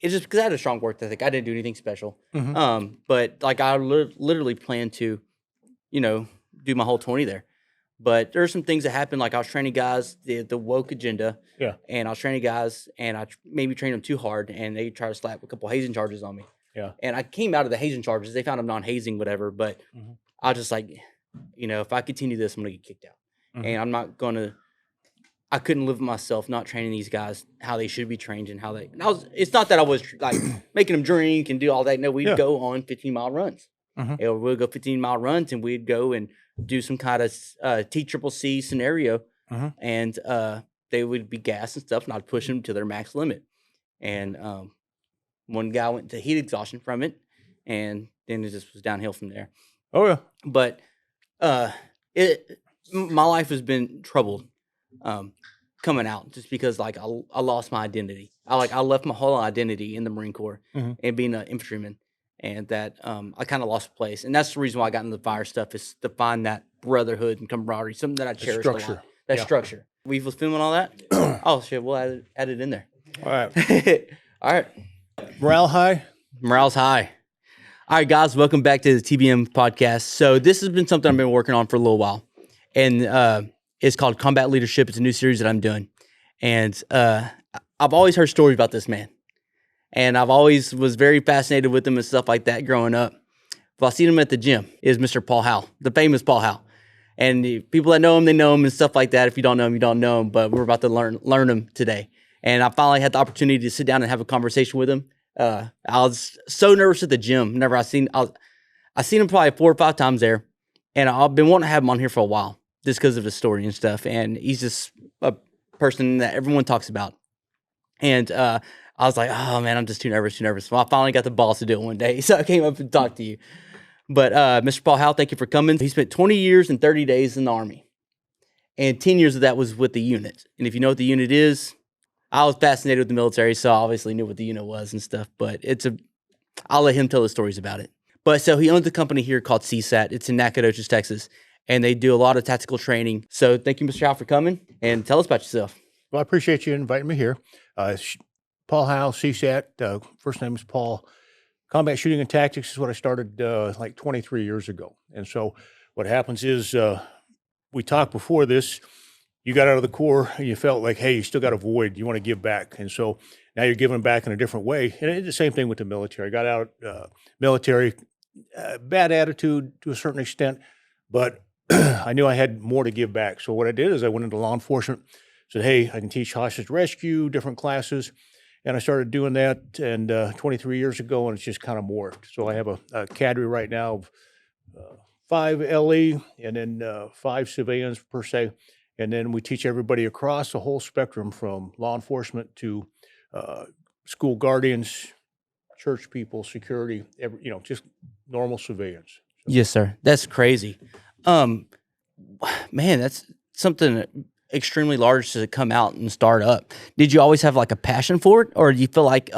it's just because I had a strong work ethic. I didn't do anything special. Mm-hmm. But like I literally planned to, do my whole 20 there. But there are some things that happened. Like I was training guys, the woke agenda. Yeah. And I was training guys, and I maybe trained them too hard, and they tried to slap a couple hazing charges on me. Yeah. And I came out of the hazing charges. They found them non-hazing, whatever. But I was just like, if I continue this, I'm going to get kicked out. And I'm not going to. I couldn't live with myself not training these guys how they should be trained and how they. It's not that I was like making them drink and do all that. No, we'd go on 15-mile runs. We'd go 15-mile runs, and we'd go and do some kind of TCCC scenario, and they would be gas and stuff, and I'd push them to their max limit. And one guy went to heat exhaustion from it, and then it just was downhill from there. Oh yeah. But my life has been troubled coming out, just because like I lost my identity. I left my whole identity in the Marine Corps and being an infantryman, and that I kind of lost place. And that's the reason why I got into the fire stuff, is to find that brotherhood and camaraderie, something that I cherish a lot. That structure. We was filming all that. Oh shit, we'll add it in there. All right. All right. Morale high? Morale's high. All right, guys, welcome back to the TBM podcast. So this has been something I've been working on for a little while, and it's called Combat Leadership. It's a new series that I'm doing, and I've always heard stories about this man, and I've always was very fascinated with him and stuff like that growing up. But I seen him at the gym. Is Mr. Paul Howe, the famous Paul Howe, and the people that know him, they know him and stuff like that. If you don't know him, you don't know him. But we're about to learn him today, and I finally had the opportunity to sit down and have a conversation with him. I was so nervous at the gym. I seen him probably 4 or 5 times there, and I've been wanting to have him on here for a while, just because of his story and stuff. And he's just a person that everyone talks about. And I was like, oh man, I'm just too nervous. Well, I finally got the balls to do it one day, so I came up and talked to you. But Mr. Paul Howe, thank you for coming. He spent 20 years and 30 days in the Army, and 10 years of that was with the unit. And if you know what the unit is, I was fascinated with the military, so I obviously knew what the unit was and stuff. But I'll let him tell the stories about it. But so he owns a company here called CSAT. It's in Nacogdoches, Texas, and they do a lot of tactical training. So thank you, Mr. Howe, for coming, and tell us about yourself. Well, I appreciate you inviting me here. Paul Howe, CSAT. First name is Paul. Combat Shooting and Tactics is what I started like 23 years ago. And so what happens is we talked before this. You got out of the Corps and you felt like, hey, you still got a void. You want to give back. And so now you're giving back in a different way. And it's the same thing with the military. I got out military, bad attitude to a certain extent, but I knew I had more to give back. So what I did is I went into law enforcement, said, hey, I can teach hostage rescue, different classes. And I started doing that 23 years ago, and it's just kind of morphed. So I have a cadre right now of 5 LE and then 5 civilians per se. And then we teach everybody across the whole spectrum, from law enforcement to school guardians, church people, security, just normal civilians. So. Yes, sir. That's crazy. Man, that's something extremely large to come out and start up. Did you always have like a passion for it, or do you feel like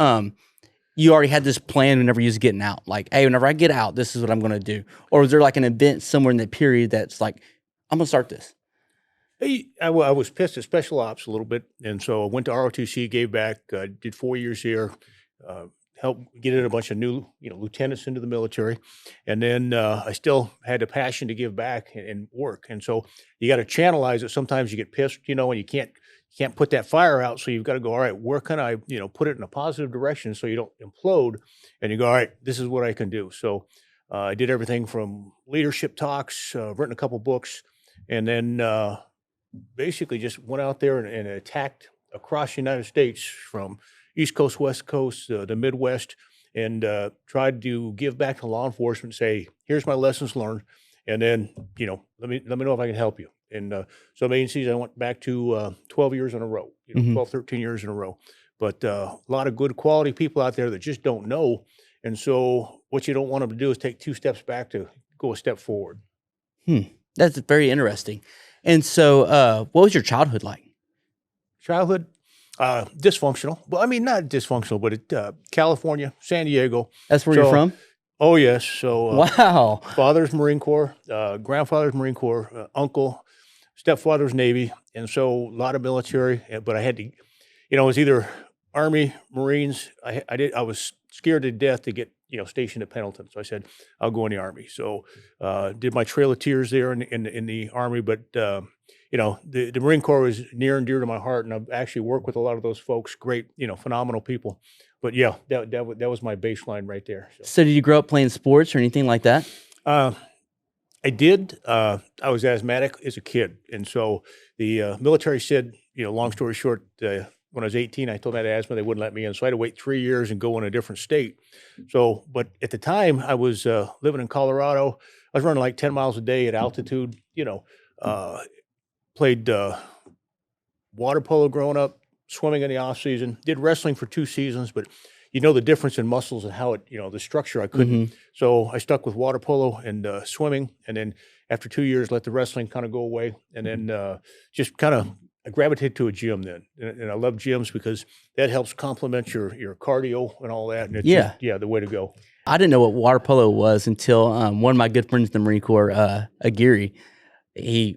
you already had this plan whenever you was getting out? Like, hey, whenever I get out, this is what I'm going to do. Or was there like an event somewhere in that period that's like, I'm going to start this? I was pissed at special ops a little bit, and so I went to ROTC, gave back, did 4 years here, helped get in a bunch of new lieutenants into the military, and then I still had a passion to give back and work, and so you got to channelize it. Sometimes you get pissed, and you can't put that fire out, so you've got to go, all right, where can I put it in a positive direction so you don't implode, and you go, all right, this is what I can do. So I did everything from leadership talks, written a couple books, and then basically just went out there and attacked across the United States, from East Coast, West Coast, the Midwest, and tried to give back to law enforcement, say, here's my lessons learned, and then, let me know if I can help you. And some agencies I went back to 12 years in a row, 12, 13 years in a row. But a lot of good quality people out there that just don't know. And so what you don't want them to do is take 2 steps back to go a step forward. That's very interesting. And so what was your childhood like? Childhood, dysfunctional. Well, I mean, not dysfunctional, but California, San Diego. That's where you're from? Oh, yes. So wow. Father's Marine Corps, grandfather's Marine Corps, uncle, stepfather's Navy. And so a lot of military, but I had to, it was either Army, Marines. I was scared to death to get stationed at Pendleton, so I said I'll go in the Army. So did my Trail of Tears there in the Army, but the Marine Corps was near and dear to my heart, and I've actually worked with a lot of those folks. Great, phenomenal people. But yeah, that was my baseline right there. So did you grow up playing sports or anything like that? I did. I was asthmatic as a kid, and so the military said, long story short, when I was 18, I told them I had asthma. They wouldn't let me in, so I had to wait 3 years and go in a different state. So, but at the time, I was living in Colorado. I was running like 10 miles a day at altitude. Played water polo growing up, swimming in the off season. Did wrestling for 2 seasons, but the difference in muscles and how it, the structure I couldn't. So I stuck with water polo and swimming. And then after 2 years, let the wrestling kind of go away. And then just kind of I gravitated to a gym then. And I love gyms because that helps complement your cardio and all that. And it's just, the way to go. I didn't know what water polo was until one of my good friends in the Marine Corps, Aguirre, he,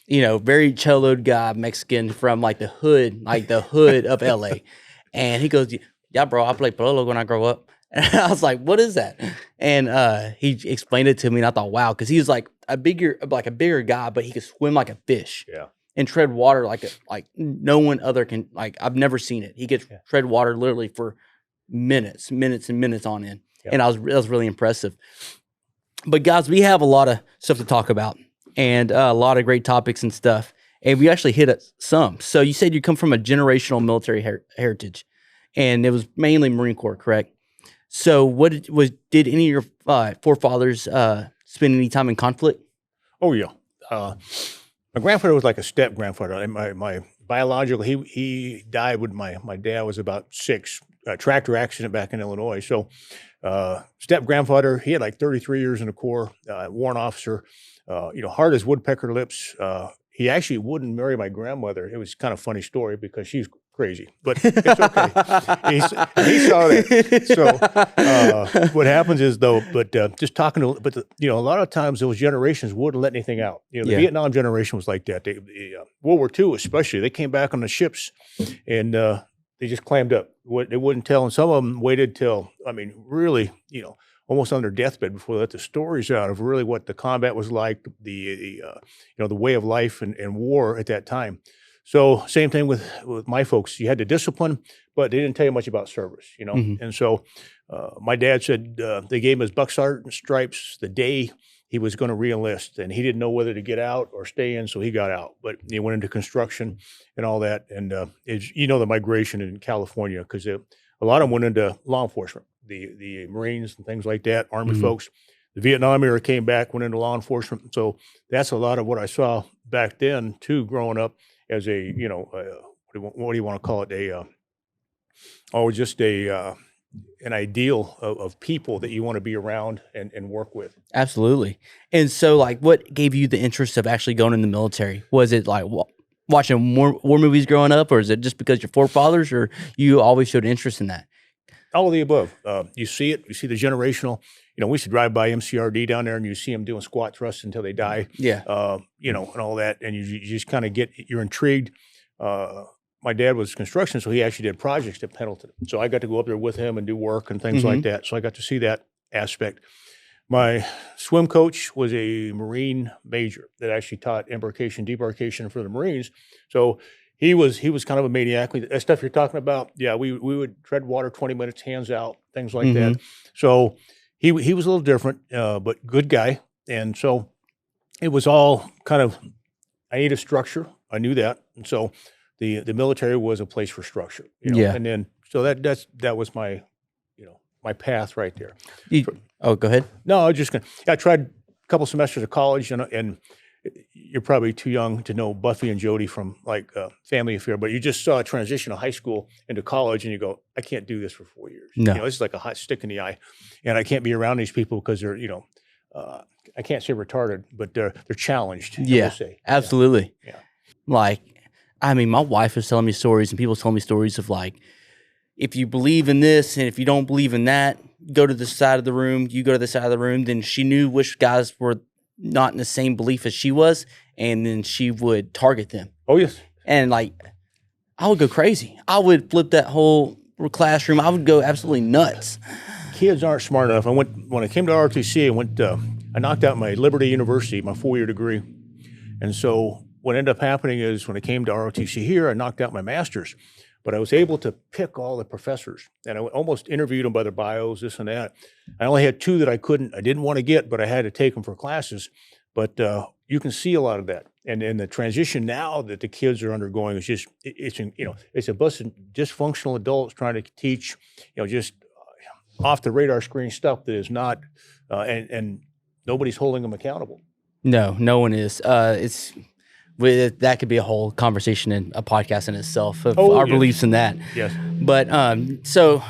very celloed guy, Mexican from like the hood of LA. And he goes, yeah, bro, I play polo when I grow up. And I was like, what is that? And he explained it to me, and I thought, wow, because he was like a bigger guy, but he could swim like a fish. Yeah. And tread water like no one other can. Like, I've never seen it. He gets tread water literally for minutes and minutes on end. Yeah. And that was really impressive. But guys, we have a lot of stuff to talk about and a lot of great topics and stuff. And we actually hit some. So you said you come from a generational military heritage. And it was mainly Marine Corps, correct? So did any of your forefathers spend any time in conflict? Oh, yeah. My grandfather was like a step-grandfather. My biological, he died when my dad was about 6, tractor accident back in Illinois. So step-grandfather, he had like 33 years in the Corps, warrant officer, hard as woodpecker lips. He actually wouldn't marry my grandmother. It was kind of a funny story because she's crazy, but it's okay. he saw that. So what happens is though, just talking to, a lot of times those generations wouldn't let anything out. The Vietnam generation was like that. World War II especially, they came back on the ships and they just clammed up. They wouldn't tell, and some of them waited till, really, almost on their deathbed before they let the stories out of really what the combat was like, the way of life and war at that time. So same thing with my folks. You had the discipline, but they didn't tell you much about service, And so my dad said they gave him his buck sergeant stripes the day he was going to re-enlist, and he didn't know whether to get out or stay in, so he got out. But he went into construction and all that, and the migration in California, because a lot of them went into law enforcement, the Marines and things like that, Army folks. The Vietnam era came back, went into law enforcement. So that's a lot of what I saw back then too, growing up as a, what do you want to call it? An ideal of people that you want to be around and work with. Absolutely. And so like, what gave you the interest of actually going in the military? Was it like watching war movies growing up, or is it just because your forefathers, or you always showed interest in that? All of the above. You see it. You see the generational. We used to drive by MCRD down there, and you see them doing squat thrusts until they die. Yeah. And all that, and you just kind of you're intrigued. My dad was construction, so he actually did projects at Pendleton. So I got to go up there with him and do work and things like that. So I got to see that aspect. My swim coach was a Marine major that actually taught embarkation, debarkation for the Marines. So he was kind of a maniac. That stuff you're talking about, yeah, we would tread water 20 minutes, hands out, things like that. So he was a little different, but good guy. And so it was all kind of, I need a structure. I knew that. And so the military was a place for structure. Yeah. And then, so that was my, my path right there. Go ahead. No, I tried a couple semesters of college, and you're probably too young to know Buffy and Jody from like Family Affair, but you just saw a transition of high school into college, and you go, I can't do this for 4 years. No. This is like a hot stick in the eye, and I can't be around these people because they're, I can't say retarded, but they're challenged. Yeah, say. Absolutely. Yeah. Like, my wife was telling me stories, and people telling me stories of like, if you believe in this and if you don't believe in that, go to the side of the room. You go to the side of the room. Then she knew which guys were not in the same belief as she was, and then she would target them. Oh, yes. And like, I would go crazy. I would flip that whole classroom, I would go absolutely nuts. Kids aren't smart enough. When I came to ROTC, I knocked out my Liberty University, my 4-year degree. And so what ended up happening is when I came to ROTC here, I knocked out my master's. But I was able to pick all the professors, and I almost interviewed them by their bios, this and that. I only had 2 that I didn't want to get, but I had to take them for classes. But you can see a lot of that, and the transition now that the kids are undergoing is just it's a bunch of dysfunctional adults trying to teach just off the radar screen stuff that is not, and nobody's holding them accountable. No one is. That could be a whole conversation and a podcast in itself of our beliefs in that. Yes. But so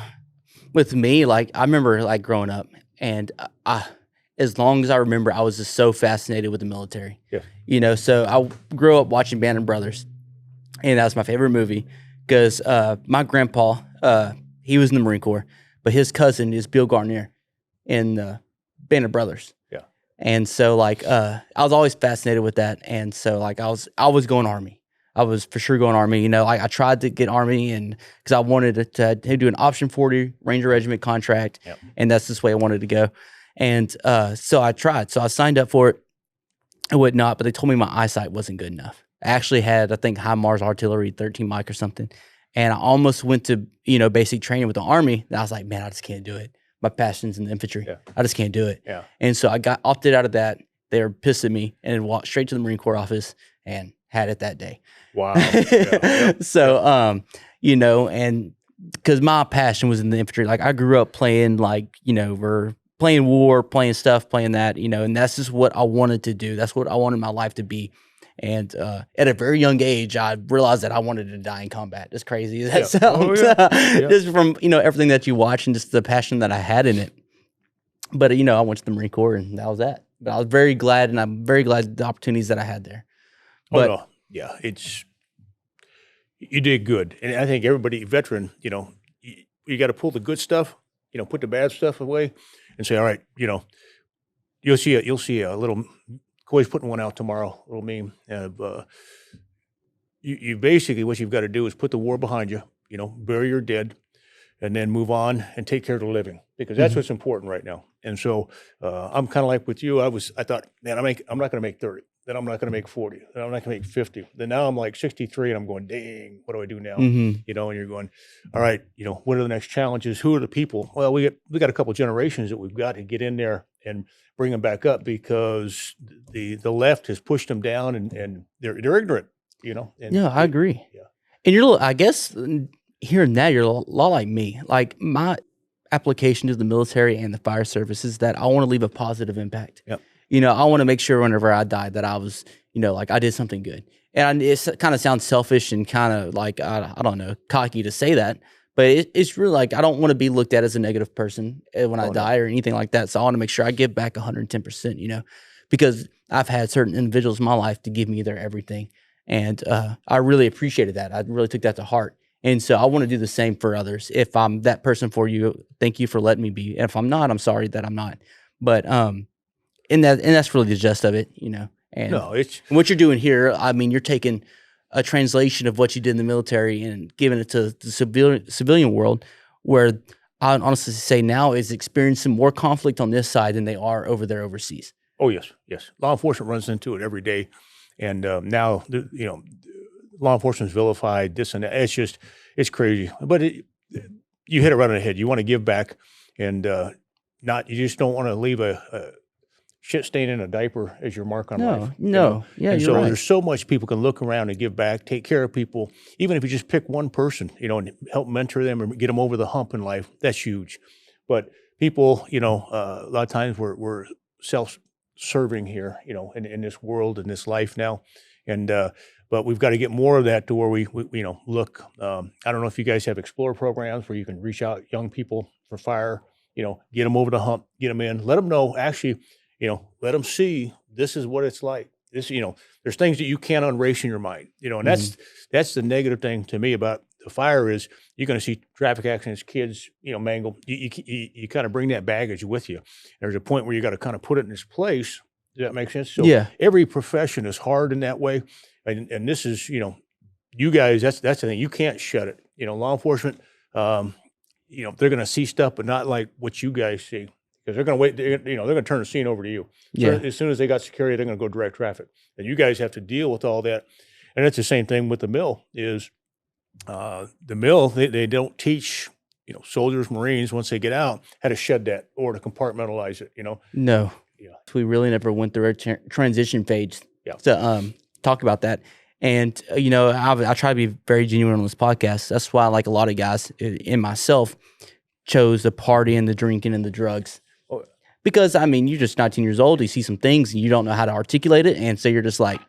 with me, like I remember like growing up, and as long as I remember, I was just so fascinated with the military. Yeah. So I grew up watching Band of Brothers, and that was my favorite movie because my grandpa, he was in the Marine Corps, but his cousin is Bill Garnier in Band of Brothers. And so, like, I was always fascinated with that. And so, like, I was going Army. I was for sure going Army. I tried to get Army, and because I wanted to do an Option 40 Ranger Regiment contract, and that's this way I wanted to go. And so I tried. So I signed up for it and whatnot, but they told me my eyesight wasn't good enough. I actually had, I think, High Mars Artillery 13 mic or something. And I almost went to, basic training with the Army. And I was like, man, I just can't do it. My passion's in the infantry. Yeah. I just can't do it. Yeah. And so I got opted out of that. They were pissed at me and walked straight to the Marine Corps office and had it that day. Wow. Yeah. So, and because my passion was in the infantry, like I grew up playing we're playing war, playing stuff, playing that, and that's just what I wanted to do. That's what I wanted my life to be. And at a very young age, I realized that I wanted to die in combat. As crazy as that sounds, just from everything that you watch and just the passion that I had in it. But I went to the Marine Corps, and that was that. But I was very glad, and I'm very glad the opportunities that I had there. But you did good, and I think everybody veteran, you got to pull the good stuff, put the bad stuff away, and say, all right, you'll see a little. Coy's putting one out tomorrow, a little meme. You basically, what you've got to do is put the war behind you, bury your dead, and then move on and take care of the living, because that's what's important right now. And so I'm kind of like with you. I thought, man, I'm not going to make 30. Then I'm not going to make 40. Then I'm not going to make 50. Then now I'm like 63, and I'm going, dang, what do I do now? And you're going, all right, what are the next challenges? Who are the people? Well, we got a couple generations that we've got to get in there and bring them back up, because the left has pushed them down, and they're ignorant, And I agree. Yeah. And I guess hearing that, you're a lot like me. Like my application to the military and the fire service is that I want to leave a positive impact. Yep. I want to make sure whenever I die that I was, like I did something good. And it kind of sounds selfish and kind of like, I don't know, cocky to say that. But it's really like, I don't want to be looked at as a negative person when I die or anything like that. So I want to make sure I give back 110%, because I've had certain individuals in my life to give me their everything. And I really appreciated that. I really took that to heart. And so I want to do the same for others. If I'm that person for you, thank you for letting me be. And if I'm not, I'm sorry that I'm not. But and that's really the gist of it, And what you're doing here, I mean, you're taking a translation of what you did in the military and giving it to the civilian world, where I honestly say now is experiencing more conflict on this side than they are over there overseas. Oh, yes. Law enforcement runs into it every day. And now, law enforcement is vilified, this and that. It's crazy. But you hit it right on the head. You want to give back, and you just don't want to leave a shit stain in a diaper as your mark on life. No. Yeah, and you're so right. There's so much people can look around and give back, take care of people. Even if you just pick one person, and help mentor them or get them over the hump in life, that's huge. But people, a lot of times we're self-serving here, in this world, in this life now. And but we've got to get more of that to where we look. I don't know if you guys have Explorer programs where you can reach out young people for fire, get them over the hump, get them in, let them know, actually, let them see this is what it's like. This, there's things that you can't unrace in your mind, and that's the negative thing to me about the fire is you're going to see traffic accidents, kids, mangled. You kind of bring that baggage with you. There's a point where you got to kind of put it in its place. Does that make sense? So every profession is hard in that way. And this is, you guys, that's the thing. You can't shut it. Law enforcement, they're going to see stuff, but not like what you guys see. Because they're going to wait, they're going to turn the scene over to you. So Yeah. as soon as they got security, they're going to go direct traffic. And you guys have to deal with all that. And it's the same thing with the mill is the mill, they don't teach, soldiers, Marines, once they get out, how to shed that or to compartmentalize it, No. Yeah. We really never went through a transition phase Yeah. to talk about that. And, I try to be very genuine on this podcast. That's why, like a lot of guys and myself, chose the party and the drinking and the drugs. Oh. Because, you're just 19 years old. You see some things and you don't know how to articulate it. And so you're just like,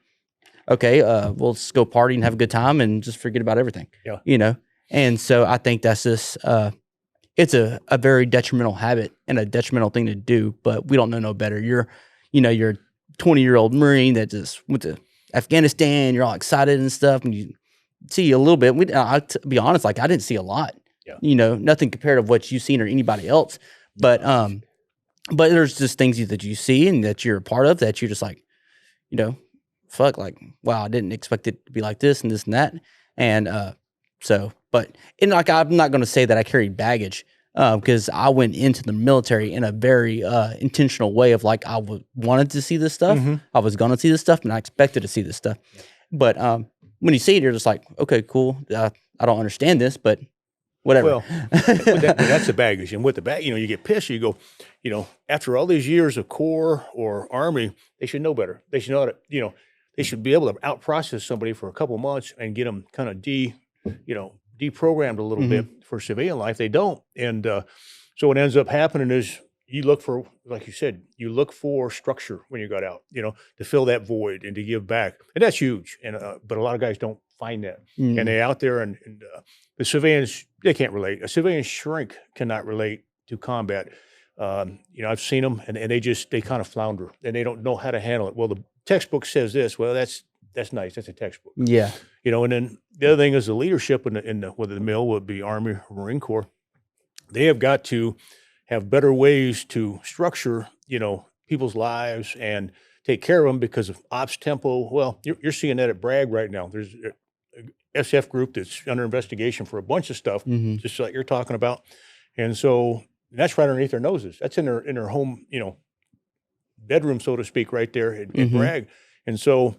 okay, we'll just go party and have a good time and just forget about everything. Yeah. And so I think that's just, it's a very detrimental habit and a detrimental thing to do, but we don't know no better. You're a 20-year-old Marine that just went to Afghanistan. You're all excited and stuff, and you see a little bit. To be honest, like I didn't see a lot. Yeah. Nothing compared to what you've seen or anybody else. But there's just things that you see and that you're a part of that you're just like, fuck, like, wow, I didn't expect it to be like this and this and that. And I'm not going to say that I carried baggage because I went into the military in a very intentional way of like, I wanted to see this stuff. Mm-hmm. I was going to see this stuff and I expected to see this stuff. But when you see it, you're just like, okay, cool. I don't understand this, but whatever. Well, that's the baggage. And with the bag, you get pissed. You go, after all these years of Corps or Army, they should know better. They should know how to, they should be able to out-process somebody for a couple of months and get them kind of deprogrammed a little bit for civilian life. They don't. And so what ends up happening is you look for, like you said, you look for structure when you got out, to fill that void and to give back. And that's huge. And but a lot of guys don't find that. And they're out there and the civilians, they can't relate. A civilian shrink cannot relate to combat. I've seen them and they kind of flounder and they don't know how to handle it. Well, the textbook says this. Well, that's nice. That's a textbook. Yeah. And then the other thing is the leadership whether the mill would be Army or Marine Corps, they have got to have better ways to structure, people's lives and take care of them because of ops tempo. Well, you're seeing that at Bragg right now. There's a SF group that's under investigation for a bunch of stuff, just like you're talking about. And so that's right underneath their noses. That's in their home, bedroom, so to speak, right there at Bragg. And so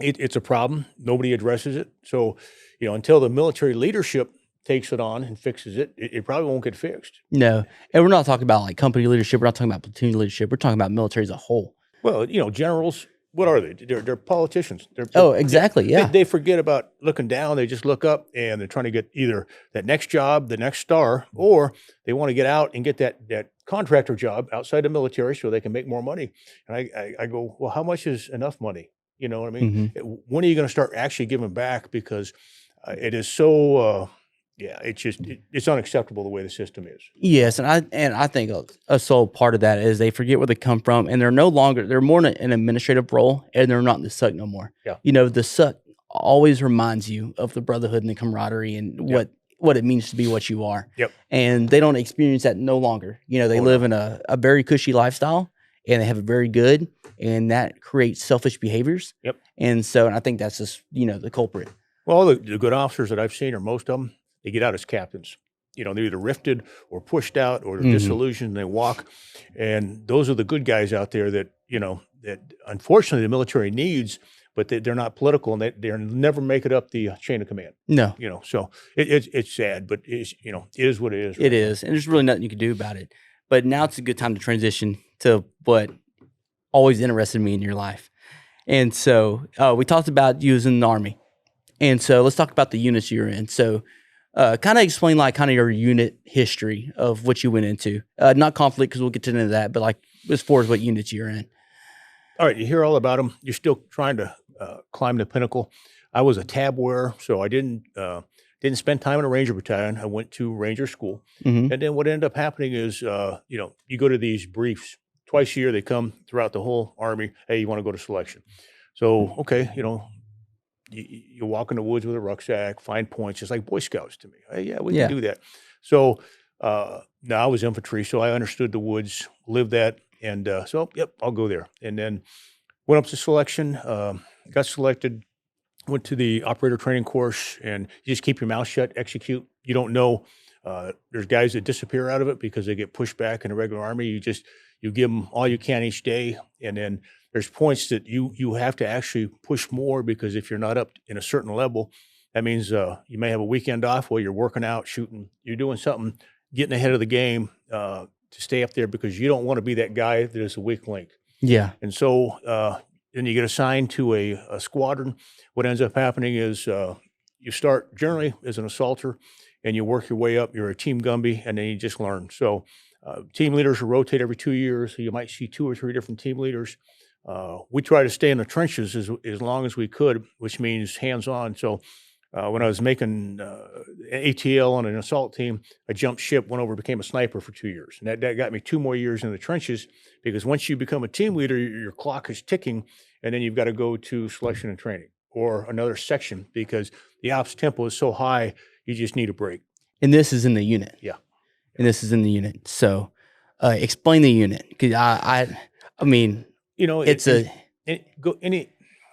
it's a problem. Nobody addresses it. So, until the military leadership takes it on and fixes it, it probably won't get fixed. No. And we're not talking about like company leadership. We're not talking about platoon leadership. We're talking about military as a whole. Well, generals, what are they? They're politicians. Exactly. Yeah. They forget about looking down. They just look up and they're trying to get either that next job, the next star, or they want to get out and get that contractor job outside the military so they can make more money. And I go, well, how much is enough money? You know what I mean? When are you going to start actually giving back? Because it is so, it's unacceptable the way the system is. Yes, and I think a sole part of that is they forget where they come from, and they're more in an administrative role, and they're not in the suck no more. Yeah. The suck always reminds you of the brotherhood and the camaraderie and what it means to be what you are. Yep. And they don't experience that no longer. They live in a very cushy lifestyle, and they have it very good, and that creates selfish behaviors. Yep. And I think that's just the culprit. Well, the good officers that I've seen, or most of them, they get out as captains. They're either rifted or pushed out or they're disillusioned and they walk. And those are the good guys out there that, that unfortunately the military needs, but they're not political and they'll never make it up the chain of command. No. So it's sad, but it is what it is. Right? It is. And there's really nothing you can do about it. But now it's a good time to transition to what always interested me in your life. And so we talked about you as in the Army. And so let's talk about the units you're in. So kind of explain your unit history of what you went into. Not conflict, because we'll get into that, but as far as what units you're in. All right, you hear all about them. You're still trying to climb the pinnacle. I was a tab wearer, so I didn't spend time in a Ranger battalion. I went to Ranger school. And then what ended up happening is, you go to these briefs. Twice a year, they come throughout the whole Army. Hey, you want to go to selection. So, okay, you walk in the woods with a rucksack, find points, just like Boy Scouts to me. Hey, yeah, we can do that. So now I was infantry, so I understood the woods, lived that, and yep, I'll go there. And then went up to selection, got selected, went to the operator training course, and you just keep your mouth shut, execute. you don't know. There's guys that disappear out of it because they get pushed back in the regular Army. You give them all you can each day, and then there's points that you have to actually push more, because if you're not up in a certain level, that means you may have a weekend off while you're working out, shooting, you're doing something, getting ahead of the game to stay up there, because you don't want to be that guy that is a weak link. Yeah. And so then you get assigned to a squadron. What ends up happening is you start generally as an assaulter, and you work your way up. You're a team Gumby, and then you just learn. So team leaders will rotate every 2 years. So you might see 2 or 3 different team leaders. We try to stay in the trenches as long as we could, which means hands-on. So when I was making ATL on an assault team, I jumped ship, went over, became a sniper for 2 years. And that got me 2 more years in the trenches, because once you become a team leader, your clock is ticking, and then you've got to go to selection and training or another section, because the ops tempo is so high, you just need a break. And this is in the unit. Yeah. And this is in the unit. So explain the unit. Because I mean, it's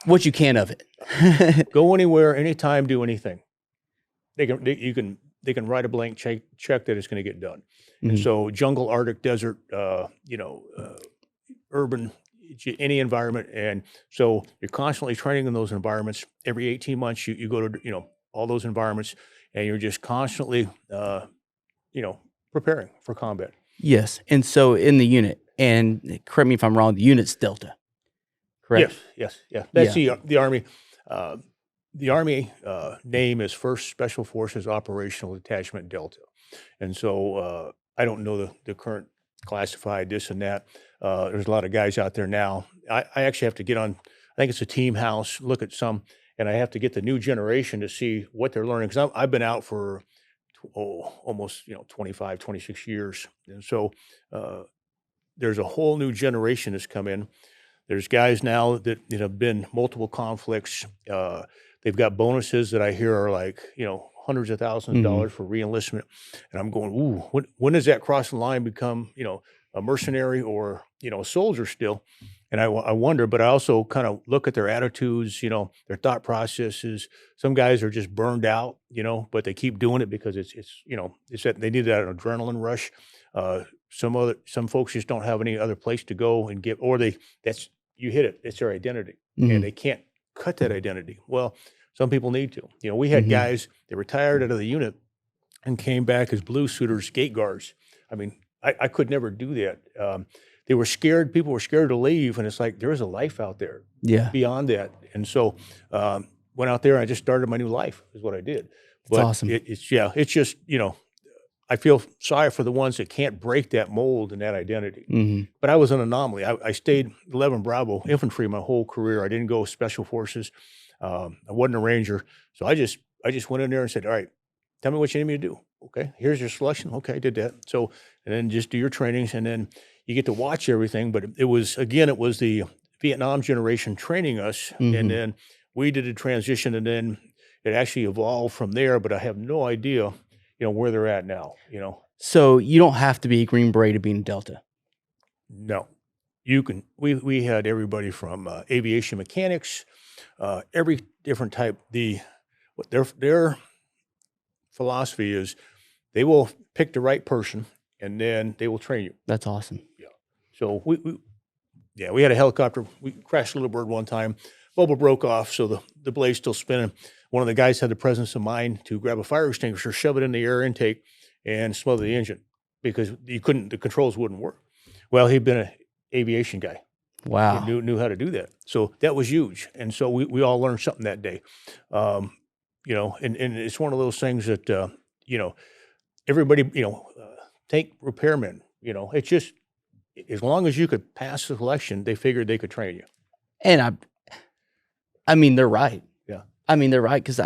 what you can of it. Go anywhere, anytime, do anything. They can write a blank check that it's going to get done. Mm-hmm. And so jungle, Arctic, desert, urban, any environment. And so you're constantly training in those environments. Every 18 months, you go to, all those environments, and you're just constantly, preparing for combat. Yes. And so in the unit, and correct me if I'm wrong, the unit's Delta, correct? Yes. That's the Army. The Army name is 1st Special Forces Operational Detachment Delta. And so I don't know the current classified this and that. There's a lot of guys out there now. I actually have to get on, I think it's a team house, look at some, and I have to get the new generation to see what they're learning. Because I've been out for almost 25, 26 years. And so there's a whole new generation that's come in. There's guys now that have been multiple conflicts. They've got bonuses that I hear are like, hundreds of thousands of dollars for re-enlistment. And I'm going, ooh, when does that cross the line become, a mercenary or, a soldier still? And I wonder, but I also kind of look at their attitudes, their thought processes. Some guys are just burned out, but they keep doing it because it's that they need that adrenaline rush. Some folks just don't have any other place to go and get, or you hit it. It's their identity, and they can't cut that identity. Well, some people need to. We had guys that retired out of the unit and came back as blue suiters, gate guards. I mean, I could never do that. They were scared. People were scared to leave, and it's like there is a life out there beyond that. And so went out there and I just started my new life is what I did. But that's awesome. It's just, I feel sorry for the ones that can't break that mold and that identity. But I was an anomaly. I stayed 11 Bravo infantry my whole career. I didn't go special forces. I wasn't a ranger. So I just went in there and said, all right, tell me what you need me to do. Okay, here's your selection. Okay, I did that. So, and then just do your trainings, and then you get to watch everything. But it was the Vietnam generation training us, and then we did a transition, and then it actually evolved from there. But I have no idea, where they're at now. So you don't have to be a Green Beret to be in Delta. No, you can. We had everybody from Aviation Mechanics, every different type. Their philosophy is they will pick the right person, and then they will train you. That's awesome. Yeah. So we had a helicopter. We crashed a Little Bird one time. Bubble broke off, so the blade's still spinning. One of the guys had the presence of mind to grab a fire extinguisher, shove it in the air intake, and smother the engine because the controls wouldn't work. Well, he'd been an aviation guy. Wow. He knew how to do that. So that was huge. And so we all learned something that day. And it's one of those things that, everybody, take repairmen, it's just, as long as you could pass the selection, they figured they could train you. And I mean, they're right. Yeah. I mean, they're right. Cause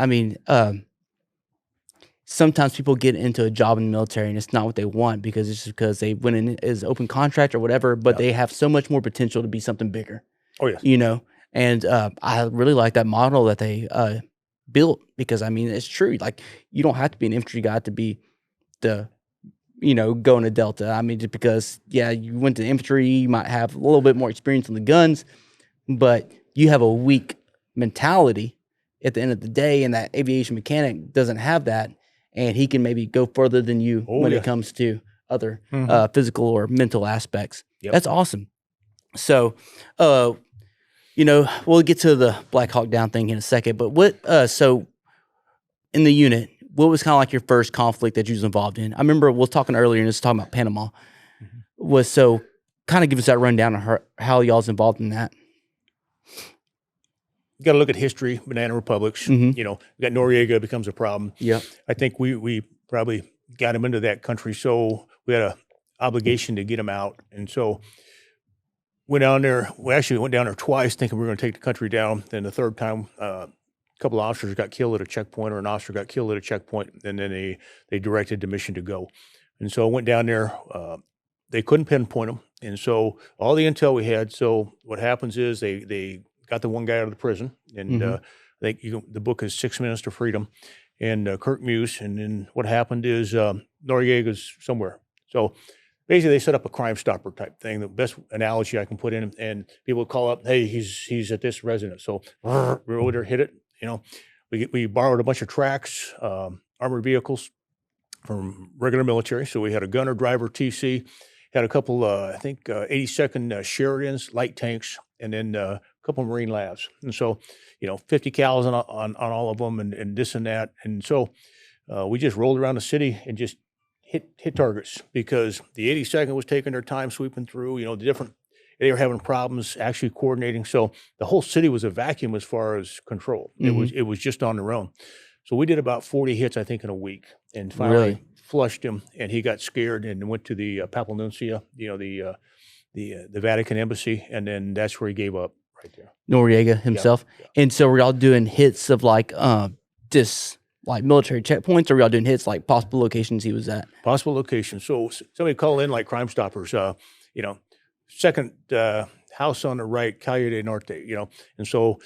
sometimes people get into a job in the military and it's not what they want because it's just because they went in as open contract or whatever, but they have so much more potential to be something bigger. Oh, yes. And I really like that model that they built because, I mean, it's true. Like, you don't have to be an infantry guy to be going to Delta. I mean, just because, you went to infantry, you might have a little bit more experience on the guns, but you have a weak mentality at the end of the day, and that aviation mechanic doesn't have that. and he can maybe go further than you when it comes to other physical or mental aspects. Yep. That's awesome. So, we'll get to the BlackHawk Down thing in a second, but so in the unit, what was kind of like your first conflict that you was involved in? I remember we was talking earlier and just talking about Panama. So kind of give us that rundown of how y'all's involved in that. You got to look at history, banana republics. We got Noriega becomes a problem. Yeah. I think we probably got him into that country, so we had a obligation to get him out. And so went down there. We actually went down there twice thinking we were going to take the country down. Then the third time, a couple of officers got killed at a checkpoint, or an officer got killed at a checkpoint, and then they directed the mission to go. And so I went down there. They couldn't pinpoint them. And so all the intel we had, so what happens is they got the one guy out of the prison. And I think the book is 6 Minutes to Freedom, and Kirk Muse. And then what happened is Noriega's somewhere. So basically they set up a Crime Stopper type thing. The best analogy I can put in, and people would call up, hey, he's at this residence. So we over there, hit it. We borrowed a bunch of tracks, armored vehicles from regular military. So we had a gunner, driver, TC, had a couple, I think 82nd Sheridans, light tanks, and then a couple Marine labs. And so, 50 cals on all of them, and this and that. And so we just rolled around the city and just hit targets, because the 82nd was taking their time sweeping through, they were having problems actually coordinating. So the whole city was a vacuum as far as control. It was just on their own. So we did about 40 hits, I think, in a week, and finally flushed him, and he got scared and went to the Papal Nuncio, the Vatican embassy, and then that's where he gave up right there. Noriega himself. Yeah. And so were y'all doing hits of just like military checkpoints, or were y'all doing hits like possible locations he was at? Possible locations. So somebody call in like Crime Stoppers, second house on the right, Calle de Norte, and so,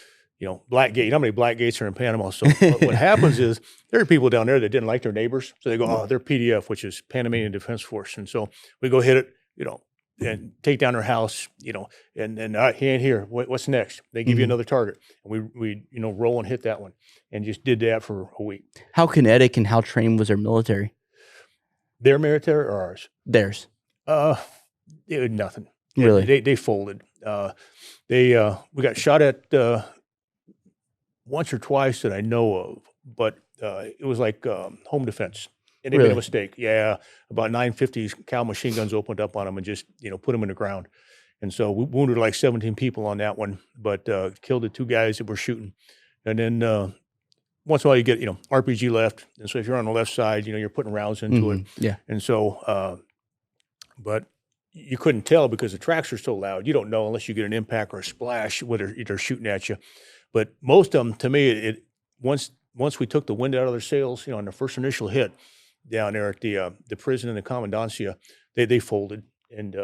Black Gate. How many Black Gates are in Panama? So what happens is there are people down there that didn't like their neighbors. So they go, oh, they're PDF, which is Panamanian Defense Force. And so we go hit it, and take down their house, and all right, he ain't here. What's next? They give you another target. And we roll and hit that one, and just did that for a week. How kinetic and how trained was their military? Their military or ours? Theirs. It was nothing. Really? They folded. We got shot at once or twice that I know of, but it was like home defense. And they made a mistake. Yeah, about 950 cal machine guns opened up on them and just put them in the ground. And so we wounded like 17 people on that one, but killed the two guys that were shooting. And then once in a while you get RPG left, and so if you're on the left side, you're putting rounds into it. Yeah. And so, but you couldn't tell because the tracks are so loud. You don't know unless you get an impact or a splash whether they're shooting at you. But most of them, to me, once we took the wind out of their sails, on the first initial hit down there at the prison and the commandancia, they folded, and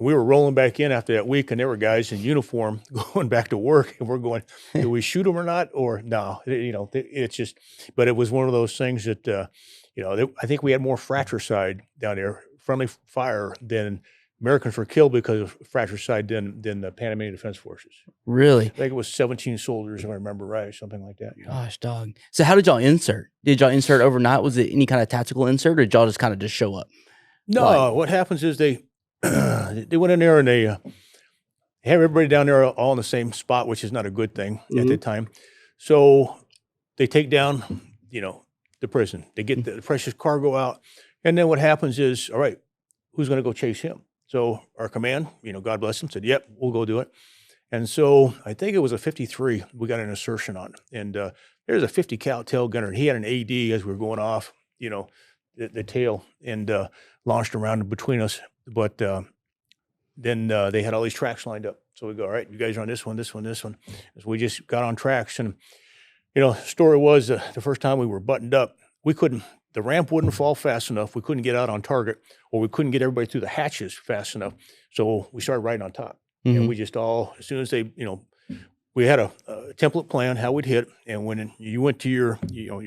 we were rolling back in after that week, and there were guys in uniform going back to work, and we're going, do we shoot them or not? Or no, it's just. But it was one of those things that I think we had more fratricide down there, friendly fire, than Americans were killed because of fratricide than the Panamanian Defense Forces. Really? I think it was 17 soldiers, if I remember right, or something like that. Gosh, dog. So how did y'all insert? Did y'all insert overnight? Was it any kind of tactical insert, or did y'all just kind of just show up? No, what happens is they went in there and they have everybody down there all in the same spot, which is not a good thing at the time. So they take down, the prison. They get the precious cargo out. And then what happens is, all right, who's going to go chase him? So our command, God bless him, said, yep, we'll go do it. And so I think it was a 53 we got an assertion on. And there's a 50 cal tail gunner. He had an AD as we were going off, the tail, and launched around between us. But then they had all these tracks lined up. So we go, all right, you guys are on this one, this one, this one. So we just got on tracks. And, the story was the first time we were buttoned up, the ramp wouldn't fall fast enough. We couldn't get out on target, or we couldn't get everybody through the hatches fast enough. So we started riding on top. And we just as soon as they, we had a template plan, how we'd hit. And when you went to your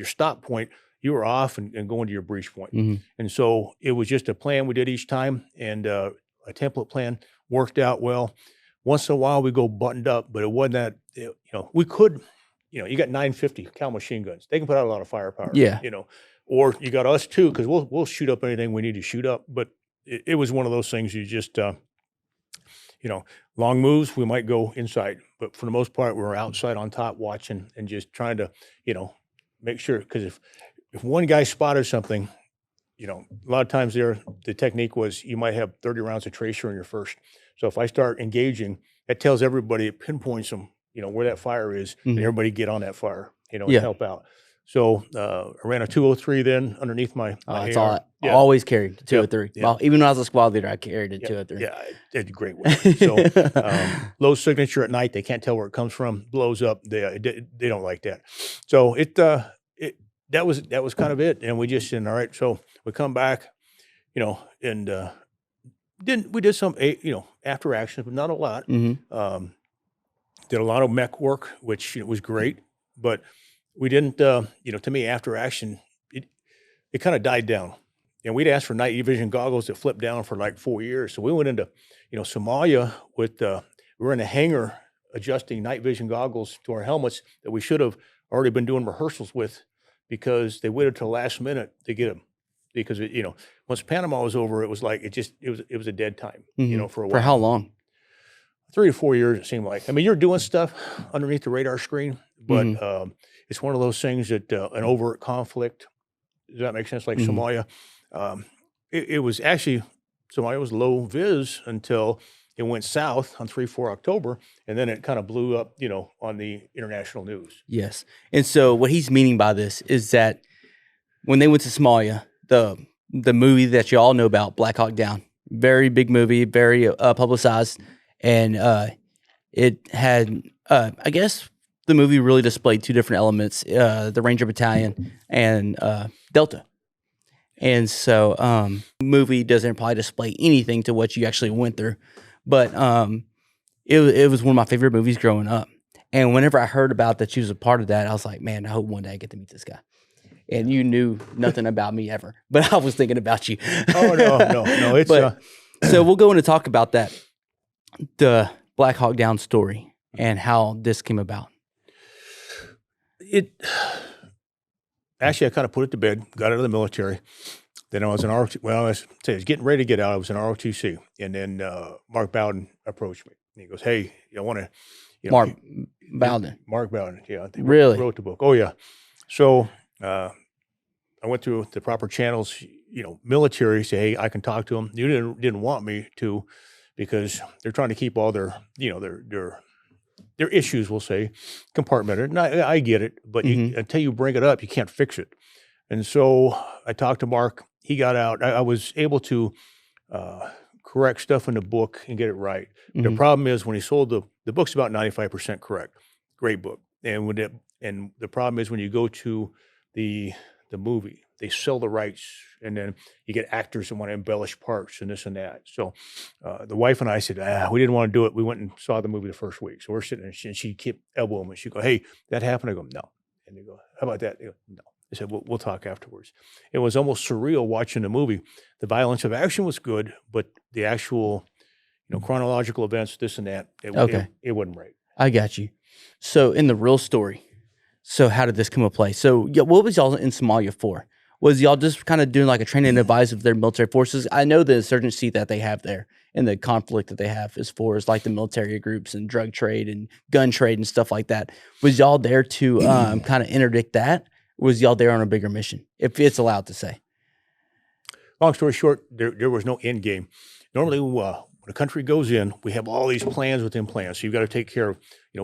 stop point, you were off and going to your breach point. And so it was just a plan we did each time. And a template plan worked out well. Once in a while we go buttoned up, but it wasn't that, we could you got 950 cal machine guns. They can put out a lot of firepower. Yeah. Or you got us too, because we'll shoot up anything we need to shoot up. But it was one of those things you just long moves, we might go inside, but for the most part, we were outside on top watching and just trying to, make sure. Because if one guy spotted something, a lot of times the technique was you might have 30 rounds of tracer in your first. So if I start engaging, that tells everybody, it pinpoints them, where that fire is, and everybody get on that fire, and help out. So I ran a 203 then underneath my That's AR. all. I always carried 203. Yeah. Well, even when I was a squad leader, I carried a 203. Yeah, it's great work. So low signature at night, they can't tell where it comes from. Blows up. They don't like that. So that was kind of it. And we just said, all right. So we come back, and we did some after action, but not a lot. Did a lot of mech work, which was great, but we didn't. To me, after action, it kind of died down. And we'd asked for night vision goggles that flipped down for like 4 years. So we went into, Somalia with, we were in a hangar adjusting night vision goggles to our helmets that we should have already been doing rehearsals with, because they waited till the last minute to get them. Because, once Panama was over, it was like, it was a dead time, for a while. For how long? 3 to 4 years, it seemed like. I mean, you're doing stuff underneath the radar screen, but it's one of those things that an overt conflict, does that make sense? Like Somalia, it was actually, Somalia was low vis until it went south on 3-4 October, and then it kind of blew up, on the international news. Yes. And so what he's meaning by this is that when they went to Somalia, the movie that you all know about, BlackHawk Down, very big movie, very publicized, and it had, I guess, the movie really displayed two different elements, the Ranger Battalion and Delta. And so the movie doesn't probably display anything to what you actually went through. But it was one of my favorite movies growing up. And whenever I heard about that she was a part of that, I was like, man, I hope one day I get to meet this guy. And you knew nothing about me ever, but I was thinking about you. Oh, no. It's so we'll go in to talk about that, the BlackHawk Down story and how this came about. Actually, I kind of put it to bed, got out of the military. Then I was in ROTC. Well, I was getting ready to get out. I was in ROTC. And then Mark Bowden approached me. And he goes, hey, I want to, Mark Bowden. Mark Bowden, yeah. Really? Wrote the book. Oh, yeah. So I went through the proper channels, military, say, hey, I can talk to them. You didn't want me to, because they're trying to keep all their, their issues, we'll say, compartmented. And I get it, but until you bring it up, you can't fix it. And so I talked to Mark. He got out. I was able to correct stuff in the book and get it right. The problem is when he sold the book's about 95% correct. Great book. And the problem is when you go to the movie, they sell the rights, and then you get actors that want to embellish parts and this and that. So the wife and I said, we didn't want to do it. We went and saw the movie the first week. So we're sitting there, and she kept elbowing me. She'd go, hey, that happened? I go, no. And they go, how about that? They go, no. I said, we'll talk afterwards. It was almost surreal watching the movie. The violence of action was good, but the actual, chronological events, this and that, it wasn't right. I got you. So in the real story, so how did this come to play? So what was y'all in Somalia for? Was y'all just kind of doing like a training and advice of their military forces? I know the insurgency that they have there and the conflict that they have as far as like the military groups and drug trade and gun trade and stuff like that. Was y'all there to kind of interdict that? Or was y'all there on a bigger mission, if it's allowed to say? Long story short, there was no end game. Normally, when a country goes in, we have all these plans within plans. So you've got to take care of,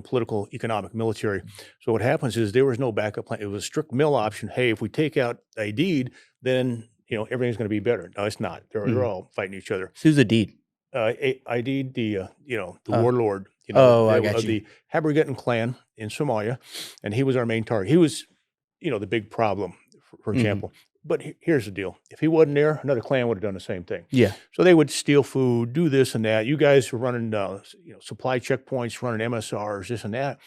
political, economic, military. So what happens is there was no backup plan. It was a strict mill option. Hey, if we take out Aidid, then, everything's going to be better. No, it's not. They're all fighting each other. So who's Aidid? Aidid, the warlord, I got of you. the Habergetan clan in Somalia. And he was our main target. He was, the big problem, for example. But here's the deal. If he wasn't there, another clan would have done the same thing. Yeah. So they would steal food, do this and that. You guys were running supply checkpoints, running MSRs, this and that.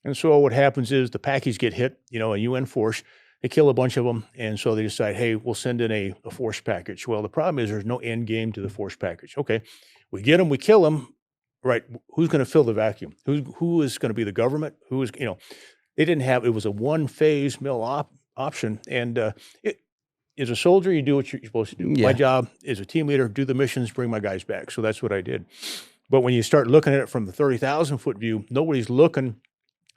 And so what happens is the Pakis get hit, a UN force. They kill a bunch of them. And so they decide, hey, we'll send in a force package. Well, the problem is there's no end game to the force package. Okay, we get them, we kill them. Right. Who's going to fill the vacuum? Who is going to be the government? Who is, they didn't have, it was a one-phase mill option. And as a soldier, you do what you're supposed to do. Yeah. My job as a team leader, do the missions, bring my guys back. So that's what I did. But when you start looking at it from the 30,000-foot view, nobody's looking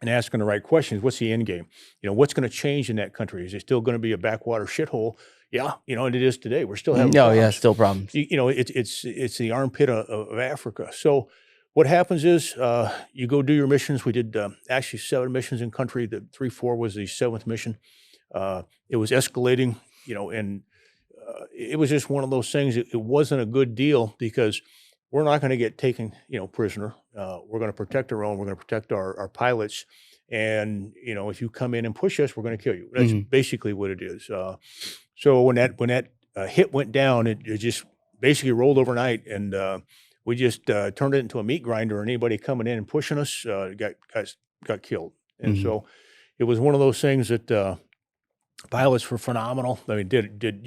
and asking the right questions. What's the end game? What's going to change in that country? Is it still going to be a backwater shithole? Yeah, and it is today. We're still having problems. Yeah, still problems. It's the armpit of Africa. So what happens is you go do your missions. We did actually 7 missions in country. The 3-4 was the 7th mission. It was escalating, and it was just one of those things. It wasn't a good deal because we're not going to get taken, prisoner. We're going to protect our own. We're going to protect our pilots. And, if you come in and push us, we're going to kill you. That's basically what it is. So when that hit went down, it just basically rolled overnight, and we just turned it into a meat grinder. And anybody coming in and pushing us got killed. And so it was one of those things that pilots were phenomenal. I mean, did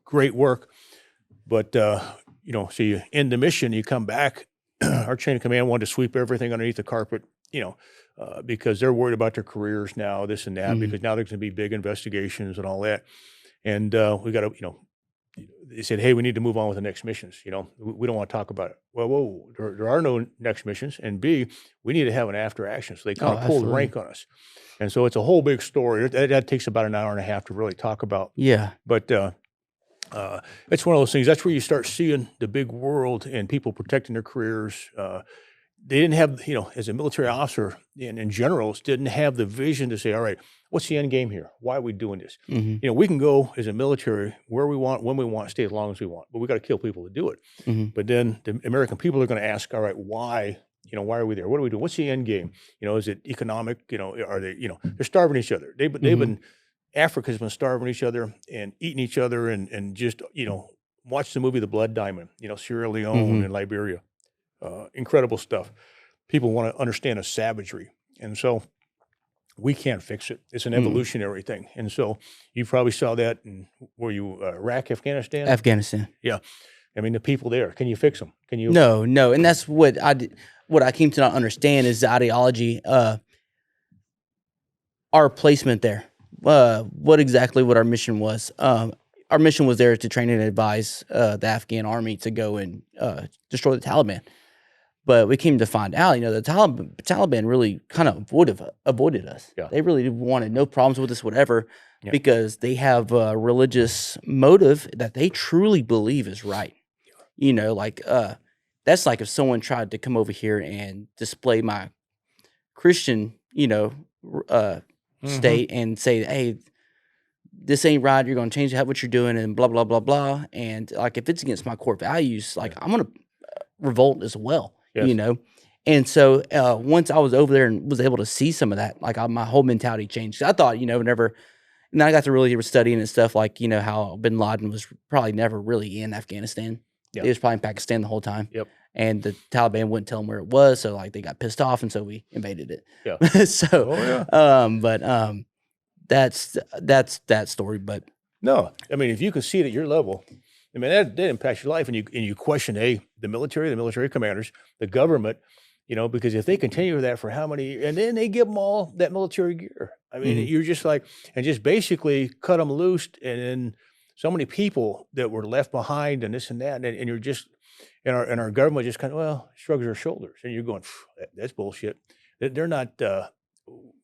great work. But so you end the mission, you come back. Our chain of command wanted to sweep everything underneath the carpet. Because they're worried about their careers now, this and that. Because now there's going to be big investigations and all that. And we got to, they said, hey, we need to move on with the next missions. We don't want to talk about it. Well, whoa, there are no next missions. And B, we need to have an after action. So they kind of pulled the rank on us. And so it's a whole big story. That takes about an hour and a half to really talk about. Yeah. But it's one of those things. That's where you start seeing the big world and people protecting their careers. They didn't have, as a military officer and generals, didn't have the vision to say, all right, what's the end game here? Why are we doing this? We can go as a military where we want, when we want, stay as long as we want, but we got to kill people to do it. But then the American people are going to ask, all right, why? Why are we there? What are we doing? What's the end game? Is it economic? Are they, they're starving each other. They've been, Africa's been starving each other and eating each other and just, watch the movie The Blood Diamond, Sierra Leone and Liberia. Incredible stuff. People want to understand a savagery. And so we can't fix it. It's an evolutionary thing. And so you probably saw that in, were you Iraq, Afghanistan? Afghanistan. Yeah. I mean, the people there, can you fix them? Can you? No. And that's what I came to not understand is the ideology, our placement there. What our mission was. Our mission was there to train and advise the Afghan army to go and destroy the Taliban. But we came to find out, the Taliban really kind of avoided us. Yeah. They really wanted no problems with us, whatever, because they have a religious motive that they truly believe is right. That's like if someone tried to come over here and display my Christian, state and say, hey, this ain't right, you're going to change what you're doing and blah, blah, blah, blah. And like, if it's against my core values, like I'm going to revolt as well. Yes. And so once I was over there and was able to see some of that, like my whole mentality changed. I thought, never, and I got to really studying and stuff like, how bin Laden was probably never really in Afghanistan. Yep. He was probably in Pakistan the whole time. Yep. And the Taliban wouldn't tell him where it was. So like they got pissed off and so we invaded it. Yeah. That's that story. But no, I mean, if you can see it at your level, I mean, that impacts your life, and you question the military commanders, the government, because if they continue that for how many, and then they give them all that military gear. I mean, you're just like, and just basically cut them loose, and then so many people that were left behind, and this and that, and you're just, and our government just kind of shrugs their shoulders, and you're going, that's bullshit. They're not.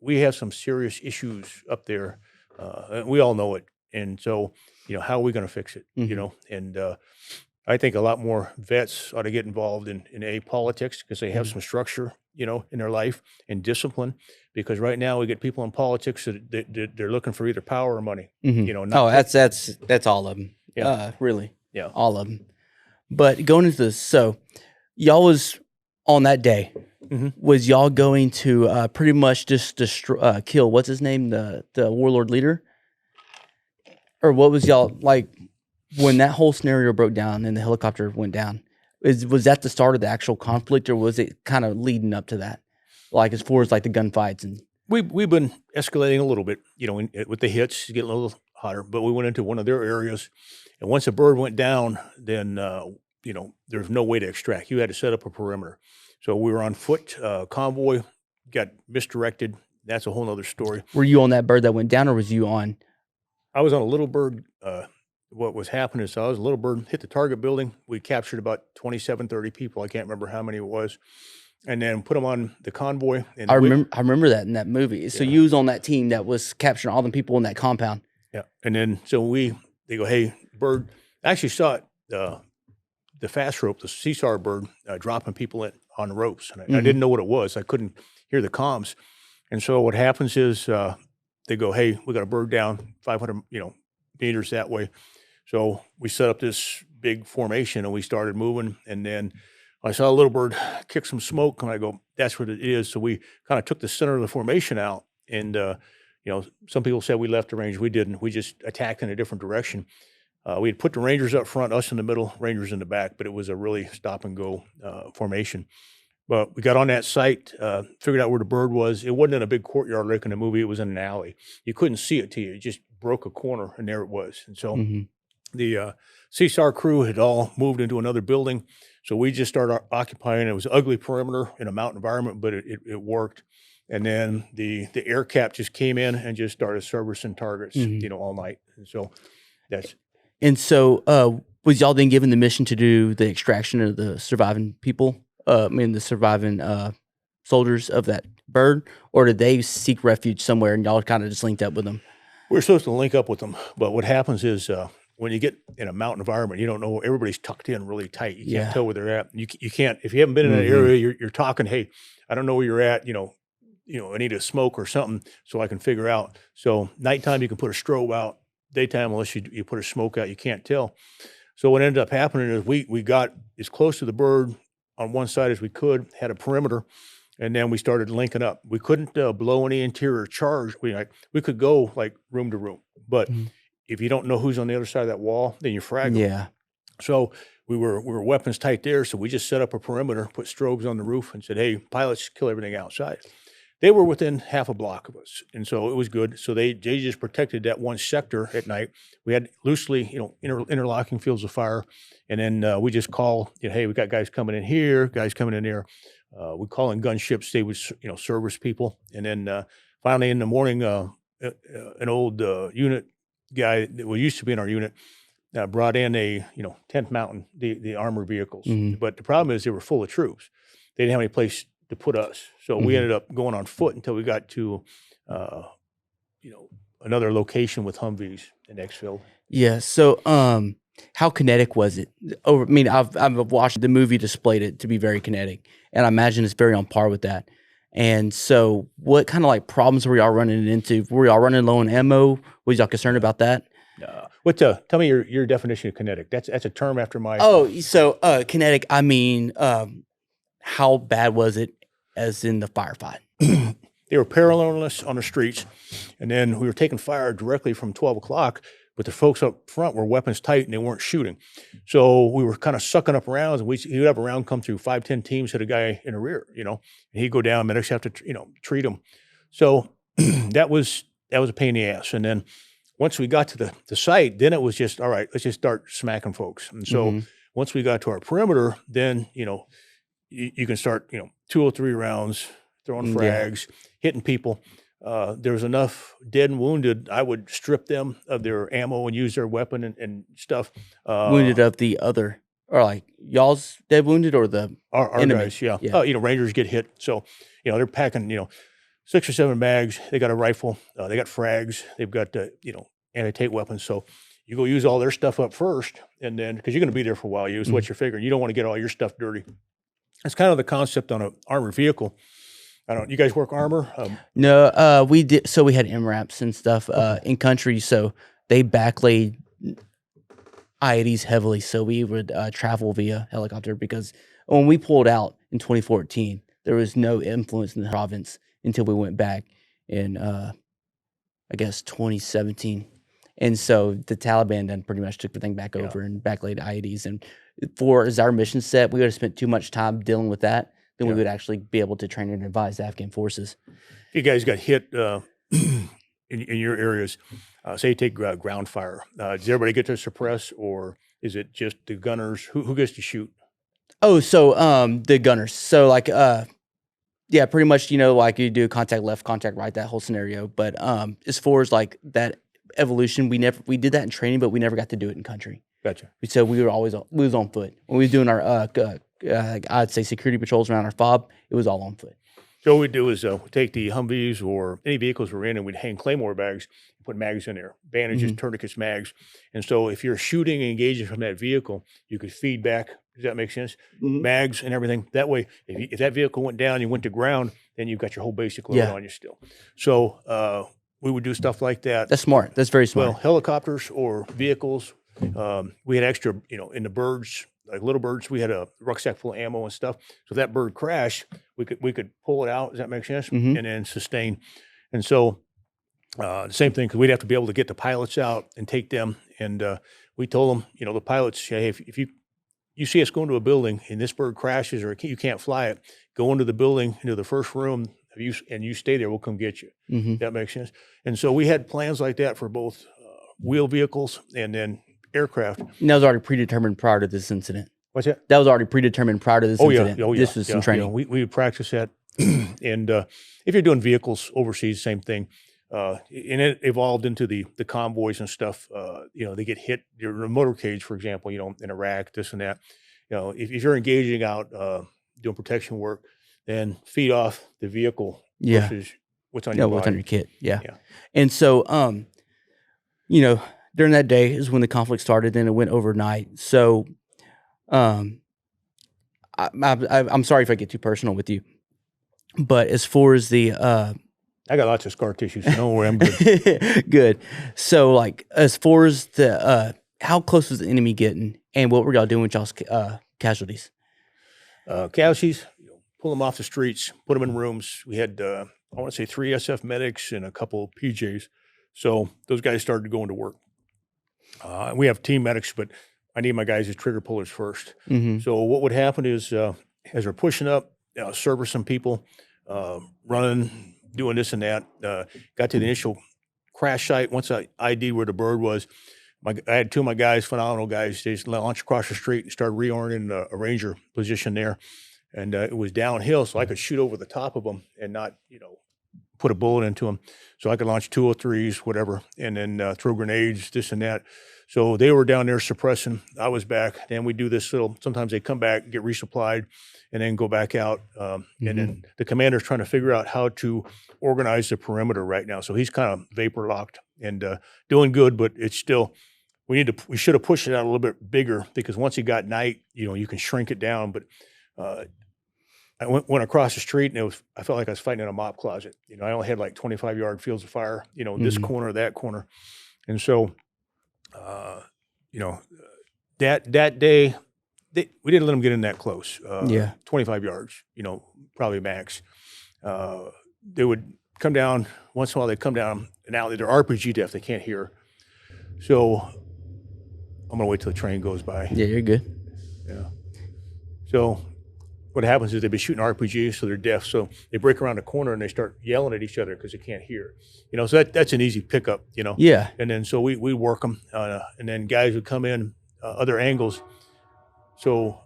We have some serious issues up there. We all know it, and so. How are we going to fix it? And I think a lot more vets ought to get involved in politics because they have some structure, in their life and discipline. Because right now we get people in politics that they're looking for either power or money. That's all of them. Yeah, really. Yeah, all of them. But going into this, so y'all was on that day. Was y'all going to pretty much just kill what's his name, the warlord leader? Or what was y'all like when that whole scenario broke down and the helicopter went down? Was that the start of the actual conflict, or was it kind of leading up to that? Like as far as like the gunfights and we've been escalating a little bit, with the hits, getting a little hotter. But we went into one of their areas, and once a bird went down, then there's no way to extract. You had to set up a perimeter. So we were on foot. Convoy got misdirected. that's a whole nother story. Were you on that bird that went down, or was you on? I was on a little bird. What was happening is I was a little bird, hit the target building. We captured about 27, 30 people. I can't remember how many it was. And then put them on the convoy. And I remember that in that movie. So you was on that team that was capturing all the people in that compound. Yeah. And then so they go, hey, bird. I actually saw it, the fast rope, the seesaw bird, dropping people on the ropes. And I didn't know what it was. I couldn't hear the comms. And so what happens is they go, hey, we got a bird down 500 meters that way. So we set up this big formation and we started moving. And then I saw a little bird kick some smoke and I go, that's what it is. So we kind of took the center of the formation out. And, some people said we left the range. We didn't. We just attacked in a different direction. We had put the Rangers up front, us in the middle, Rangers in the back, but it was a really stop and go formation. But we got on that site, figured out where the bird was. It wasn't in a big courtyard like in the movie. It was in an alley. You couldn't see it to you. It just broke a corner, and there it was. And so the CSAR crew had all moved into another building. So we just started occupying. It was an ugly perimeter in a mountain environment, but it worked. And then the air cap just came in and just started servicing targets, all night. And so that's. And so was y'all then given the mission to do the extraction of the surviving people? The surviving soldiers of that bird, or did they seek refuge somewhere and y'all kind of just linked up with them? We're supposed to link up with them, but what happens is when you get in a mountain environment, you don't know, everybody's tucked in really tight. You can't tell where they're at. You can't, if you haven't been in that area, you're talking, hey, I don't know where you're at, I need a smoke or something so I can figure out. So nighttime, you can put a strobe out. Daytime, unless you put a smoke out, you can't tell. So what ended up happening is we got as close to the bird on one side as we could, had a perimeter, and then we started linking up. We couldn't blow any interior charge. We could go like room to room, but if you don't know who's on the other side of that wall, then you frag them. Yeah. So we were weapons tight there, so we just set up a perimeter, put strobes on the roof, and said, hey, pilots, kill everything outside. They were within half a block of us, and so it was good. So they just protected that one sector at night. We had loosely, interlocking fields of fire, and then we just call, hey, we got guys coming in here, guys coming in there. We call in gunships. They would, service people, and then finally in the morning, an old unit guy that used to be in our unit brought in a 10th Mountain, the armored vehicles. But the problem is they were full of troops. They didn't have any place to put us. So we ended up going on foot until we got to, another location with Humvees in Exfil. Yeah. So, how kinetic was it? I've watched the movie, displayed it to be very kinetic, and I imagine it's very on par with that. And so, what kind of problems were y'all running into? Were y'all running low on ammo? Was y'all concerned about that? Tell me your definition of kinetic. That's a term after my. Kinetic. I mean, how bad was it, as in the firefight? They were paralleling us on the streets, and then we were taking fire directly from 12 o'clock, but the folks up front were weapons tight, and they weren't shooting. So we were kind of sucking up rounds, and he'd have a round come through, 5, 10 teams, hit a guy in the rear, and he'd go down, medics have to, treat him. So that was a pain in the ass. And then once we got to the site, then it was just, all right, let's just start smacking folks. And so once we got to our perimeter, then, you can start, 2 or 3 rounds, throwing frags, hitting people. There was enough dead and wounded. I would strip them of their ammo and use their weapon and stuff. Wounded of the other, or y'all's dead wounded, or our enemy? Guys, yeah. Rangers get hit. So, they're packing, 6 or 7 mags. They got a rifle. They got frags. They've got, anti-tank weapons. So you go use all their stuff up first, and then, because you're going to be there for a while, is what you're figuring. You don't want to get all your stuff dirty. It's kind of the concept on an armored vehicle. You guys work armor? No, we did. So we had MRAPs and stuff in country. So they backlayed I-80s heavily. So we would travel via helicopter, because when we pulled out in 2014, there was no influence in the province until we went back in, 2017. And so the Taliban then pretty much took the thing back over and backlayed I-80s. And as our mission set, we would have spent too much time dealing with that. Then we would actually be able to train and advise the Afghan forces. You guys got hit in your areas. Say you take ground fire. Does everybody get to suppress, or is it just the gunners? Who gets to shoot? Oh, so the gunners. So Yeah, pretty much, you know, like you do contact left, contact right, that whole scenario. But as far as like that evolution, we did that in training, but we never got to do it in country. Gotcha. So we was on foot. When we were doing our I'd say security patrols around our fob, it was all on foot. So what we do is we take the Humvees or any vehicles we're in, and we'd hang Claymore bags, put mags in there, bandages, tourniquets, mags. And so if you're shooting and engaging from that vehicle, you could feed back. Does that make sense? Mags and everything. That way, if that vehicle went down, you went to ground, then you've got your whole basic load on you still. So we would do stuff like that. That's smart. That's very smart. Well, helicopters or vehicles. We had extra, you know, in the birds, like little birds, we had a rucksack full of ammo and stuff. So if that bird crashed, we could pull it out. Does that make sense? And then sustain. And so the same thing, because we'd have to be able to get the pilots out and take them. And we told them, you know, the pilots, hey, if you see us go into a building and this bird crashes or you can't fly it, go into the building, into the first room, and you stay there, we'll come get you. That makes sense. And so we had plans like that for both wheel vehicles and then aircraft. And that was already predetermined prior to this incident. What's that? That was already predetermined prior to this incident. Oh, yeah. This was some training. You know, we would practice that. And if you're doing vehicles overseas, same thing. And it evolved into the convoys and stuff. You know, they get hit. Your motorcade, for example, you know, in Iraq, this and that. You know, if you're engaging out doing protection work, then feed off the vehicle versus what's on your body. What's on your kit. Yeah. And so, you know, during that day is when the conflict started. Then it went overnight. So, I'm sorry if I get too personal with you, but as far as the I got lots of scar tissue, so don't worry, I'm good. Good. So, like, as far as the how close was the enemy getting, and what were y'all doing with y'all's casualties? Casualties, you know, pull them off the streets, put them in rooms. We had I want to say 3 SF medics and a couple PJs. So those guys started going to work. We have team medics, but I need my guys as trigger pullers first. So what would happen is as we're pushing up, servicing people, running, doing this and that, got to the initial crash site. Once I ID'd where the bird was, I had 2 of my guys, phenomenal guys. They just launched across the street and started reorienting a ranger position there. And it was downhill, so I could shoot over the top of them and not, you know, put a bullet into them. So I could launch 203s, whatever, and then throw grenades, this and that. So they were down there suppressing. I was back. Then we do this little, sometimes they come back, get resupplied, and then go back out. And then the commander's trying to figure out how to organize the perimeter right now. So he's kind of vapor locked and doing good, but it's still, we should have pushed it out a little bit bigger, because once you got night, you know, you can shrink it down. But I went across the street, and I felt like I was fighting in a mop closet. You know, I only had like 25-yard fields of fire, you know, this corner, that corner. And so, you know, that day, we didn't let them get in that close. 25 yards, you know, probably max. They would come down, once in a while they'd come down, and now they're RPG deaf, they can't hear. So I'm gonna wait till the train goes by. Yeah, you're good. Yeah. So what happens is they've been shooting RPGs, so they're deaf. So they break around the corner and they start yelling at each other because they can't hear. You know, so that's an easy pickup, you know. Yeah. And then so we work them, and then guys would come in other angles. So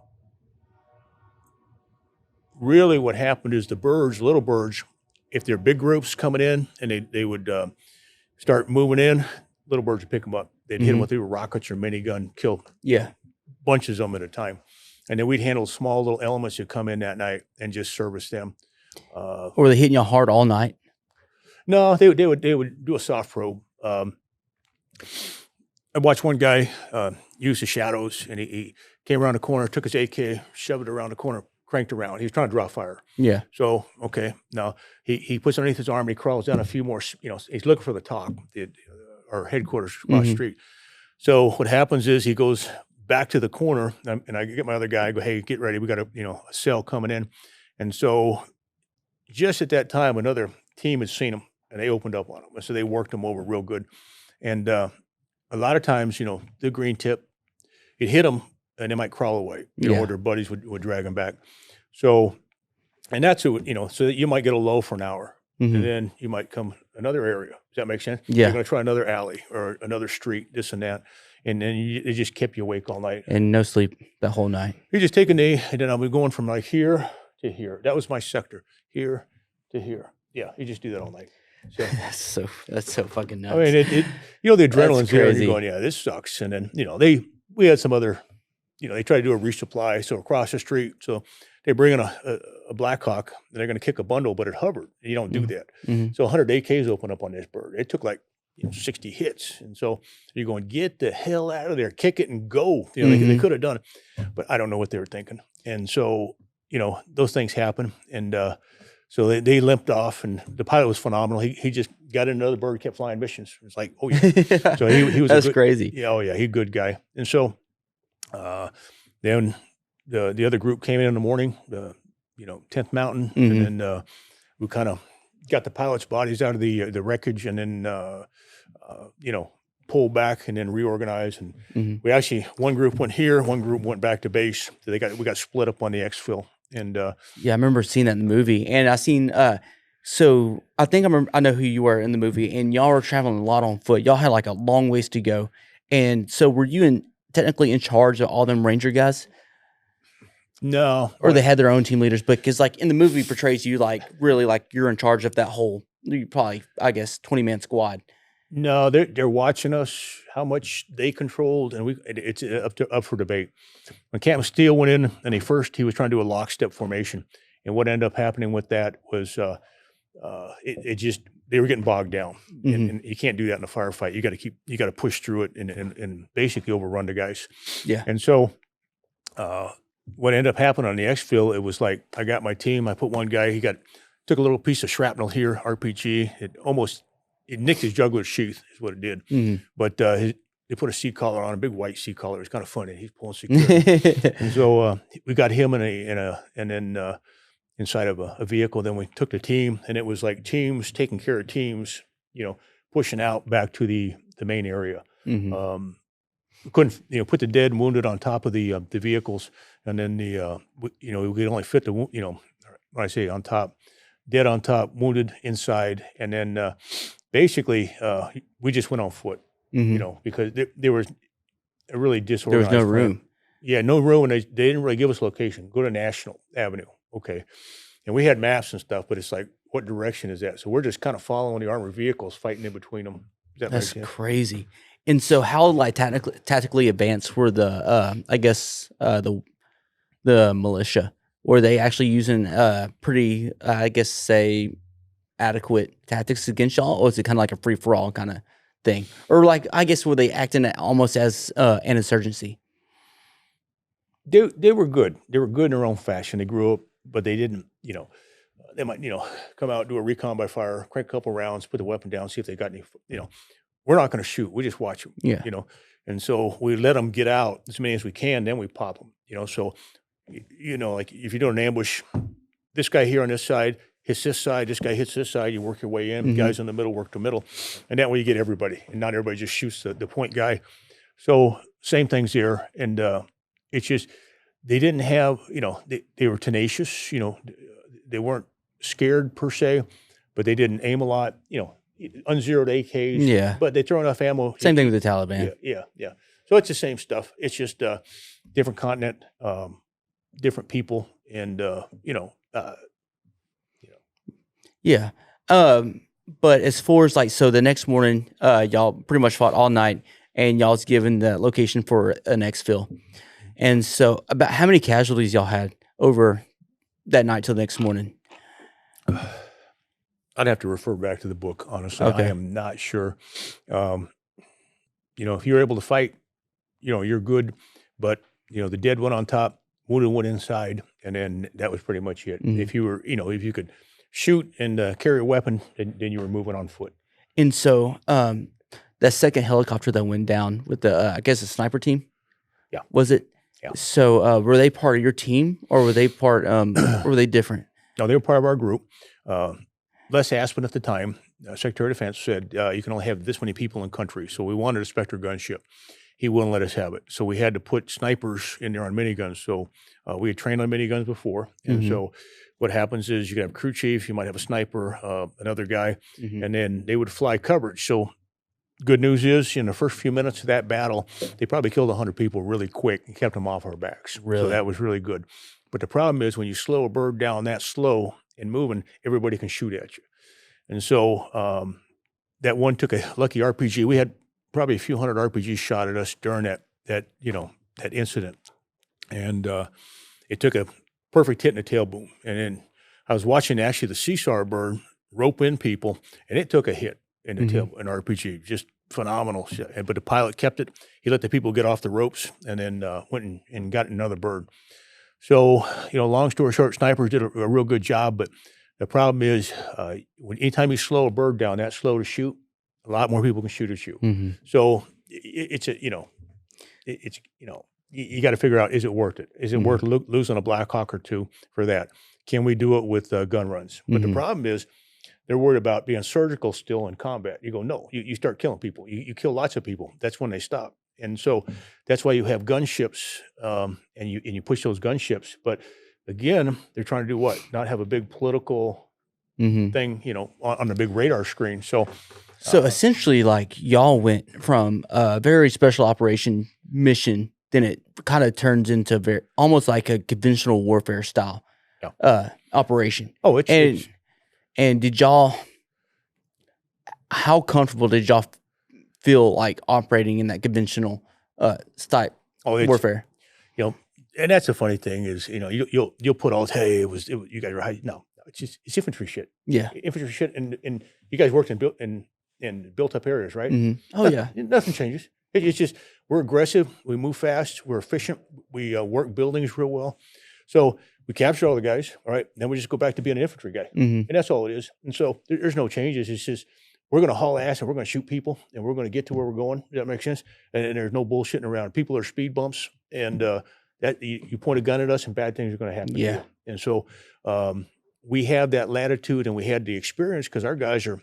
really what happened is the birds, little birds, if they're big groups coming in and they would start moving in, little birds would pick them up. They'd hit them with either rockets or minigun, kill bunches of them at a time. And then we'd handle small little elements that come in that night and just service them. Or were they hitting you hard all night? No, they would do a soft probe. I watched one guy use the shadows, and he came around the corner, took his AK, shoved it around the corner, cranked around. He was trying to draw fire. Yeah. So, okay. Now, he puts underneath his arm, and he crawls down a few more, you know, he's looking for the talk, our headquarters across the street. So what happens is he goes back to the corner, and I get my other guy, I go, hey, get ready. We got a cell coming in. And so just at that time, another team had seen him, and they opened up on him. And so they worked him over real good. And a lot of times, the green tip, it hit them, and they might crawl away, or their buddies would drag them back. So, and that's so that you might get a low for an hour, and then you might come another area. Does that make sense? Yeah. You're going to try another alley or another street, this and that. And then it just kept you awake all night. And no sleep that whole night. You just take a knee, and then I'll be going from like here to here. That was my sector, here to here. Yeah, you just do that all night. So that's so fucking nuts. I mean, the adrenaline's there, and crazy. you're going, yeah, this sucks. And then we had some other, they tried to do a resupply, so across the street, so they bring in a BlackHawk, and they're going to kick a bundle, but it hovered. You don't do that. Mhm. So 100 AKs open up on this bird. It took like 60 hits, and so you're going, get the hell out of there, kick it and go. They could have done it, but I don't know what they were thinking. And so those things happen, and so they limped off, and the pilot was phenomenal. He just got in another bird, kept flying missions. It's like, oh yeah. So he was that's crazy. Yeah, oh yeah, he's a good guy. And so then the other group came in the morning, the 10th Mountain, and then we kind of got the pilots' bodies out of the wreckage, and then pulled back and then reorganized. And we actually, one group went here, one group went back to base. So we got split up on the exfil. And yeah, I remember seeing that in the movie, and I seen. So I think I know who you were in the movie, and y'all were traveling a lot on foot. Y'all had like a long ways to go, and so were you technically in charge of all them Ranger guys? No, or they had their own team leaders, because like in the movie portrays you like really like you're in charge of that whole, you probably, I guess, 20-man squad. No, they're watching us, how much they controlled, and it's up for debate. When Captain Steele went in, and he was trying to do a lockstep formation, and what ended up happening with that was they were getting bogged down, and you can't do that in a firefight. You got to push through it and basically overrun the guys. Yeah, and so what ended up happening on the exfil, it was like I got my team. I put one guy. Took a little piece of shrapnel here, RPG. It nicked his jugular sheath, is what it did. But they put a seat collar on, a big white seat collar. It was kind of funny. He's pulling security. And so we got him and then inside of a vehicle. Then we took the team, and it was like teams taking care of teams, pushing out back to the main area. We couldn't, put the dead and wounded on top of the vehicles, and then we could only fit the, when I say on top, dead on top, wounded inside, and then basically we just went on foot, because there was a really disorganized. There was no room. Yeah, no room, and they didn't really give us location. Go to National Avenue, okay, and we had maps and stuff, but it's like, what direction is that? So we're just kind of following the armored vehicles, fighting in between them. That's crazy. And so, how like tactically advanced were the I guess the militia? Were they actually using pretty I guess say adequate tactics against y'all, or was it kind of like a free for all kind of thing, or like I guess were they acting almost as an insurgency? They were good. They were good in their own fashion. They grew up, but they didn't. They might come out, do a recon by fire, crank a couple rounds, put the weapon down, see if they got any. We're not going to shoot. We just watch them. Yeah. And so we let them get out as many as we can. Then we pop them. So, like if you're doing an ambush, this guy here on this side hits this side. This guy hits this side. You work your way in. Guys in the middle work the middle, and that way you get everybody. And not everybody just shoots the point guy. So same things here. And it's just they didn't have. They were tenacious. They weren't scared per se, but they didn't aim a lot. Unzeroed AKs. Yeah. But they throw enough ammo. Same thing with the Taliban. Yeah. So it's the same stuff. It's just different continent, different people, and Yeah. But as far as like, so the next morning, y'all pretty much fought all night, and y'all's given the location for an exfil. And so, about how many casualties y'all had over that night till the next morning? I'd have to refer back to the book, honestly. Okay. I am not sure. If you're able to fight, you're good. But, the dead one on top, wounded one inside, and then that was pretty much it. If you were, if you could shoot and carry a weapon, then you were moving on foot. And so that second helicopter that went down with the, I guess, the sniper team? Yeah. Was it? Yeah. So were they part of your team, or were they or were they different? No, they were part of our group. Les Aspin at the time, Secretary of Defense, said you can only have this many people in country. So we wanted a Spectre gunship. He wouldn't let us have it. So we had to put snipers in there on miniguns. So we had trained on miniguns before. And so what happens is you can have a crew chief, you might have a sniper, another guy, and then they would fly coverage. So good news is, in the first few minutes of that battle, they probably killed 100 people really quick and kept them off our backs. Really? So that was really good. But the problem is when you slow a bird down that slow and moving, everybody can shoot at you. And so that one took a lucky RPG. We had probably a few hundred RPGs shot at us during that incident. And it took a perfect hit in the tail boom. And then I was watching actually the seesaw bird rope in people, and it took a hit in the tail, an RPG, just phenomenal shit. But the pilot kept it. He let the people get off the ropes and then went and got another bird. So, long story short, snipers did a real good job, but the problem is anytime you slow a bird down that slow to shoot, a lot more people can shoot at you. So you got to figure out, is it worth it? Is it worth losing a BlackHawk or two for that? Can we do it with gun runs? But the problem is they're worried about being surgical still in combat. You go, no, you start killing people. You kill lots of people. That's when they stop. And so that's why you have gunships and you push those gunships. But again, they're trying to do what? Not have a big political thing, on the big radar screen. So essentially, like, y'all went from a very special operation mission, then it kind of turns into almost like a conventional warfare style operation. Oh, and did y'all? How comfortable did y'all feel like operating in that conventional type warfare? And that's the funny thing is, you'll put all, hey, it was you guys were high. No, it's infantry shit. Yeah, infantry shit, and you guys worked in built up areas, right? Oh yeah, nothing changes. It's just we're aggressive, we move fast, we're efficient, we work buildings real well. So we capture all the guys, all right. Then we just go back to being an infantry guy, and that's all it is. And so there's no changes. It's just we're going to haul ass and we're going to shoot people and we're going to get to where we're going. Does that make sense? And there's no bullshitting around. People are speed bumps, and that you point a gun at us and bad things are going to happen. Yeah. To you. And so we have that latitude and we had the experience because our guys are,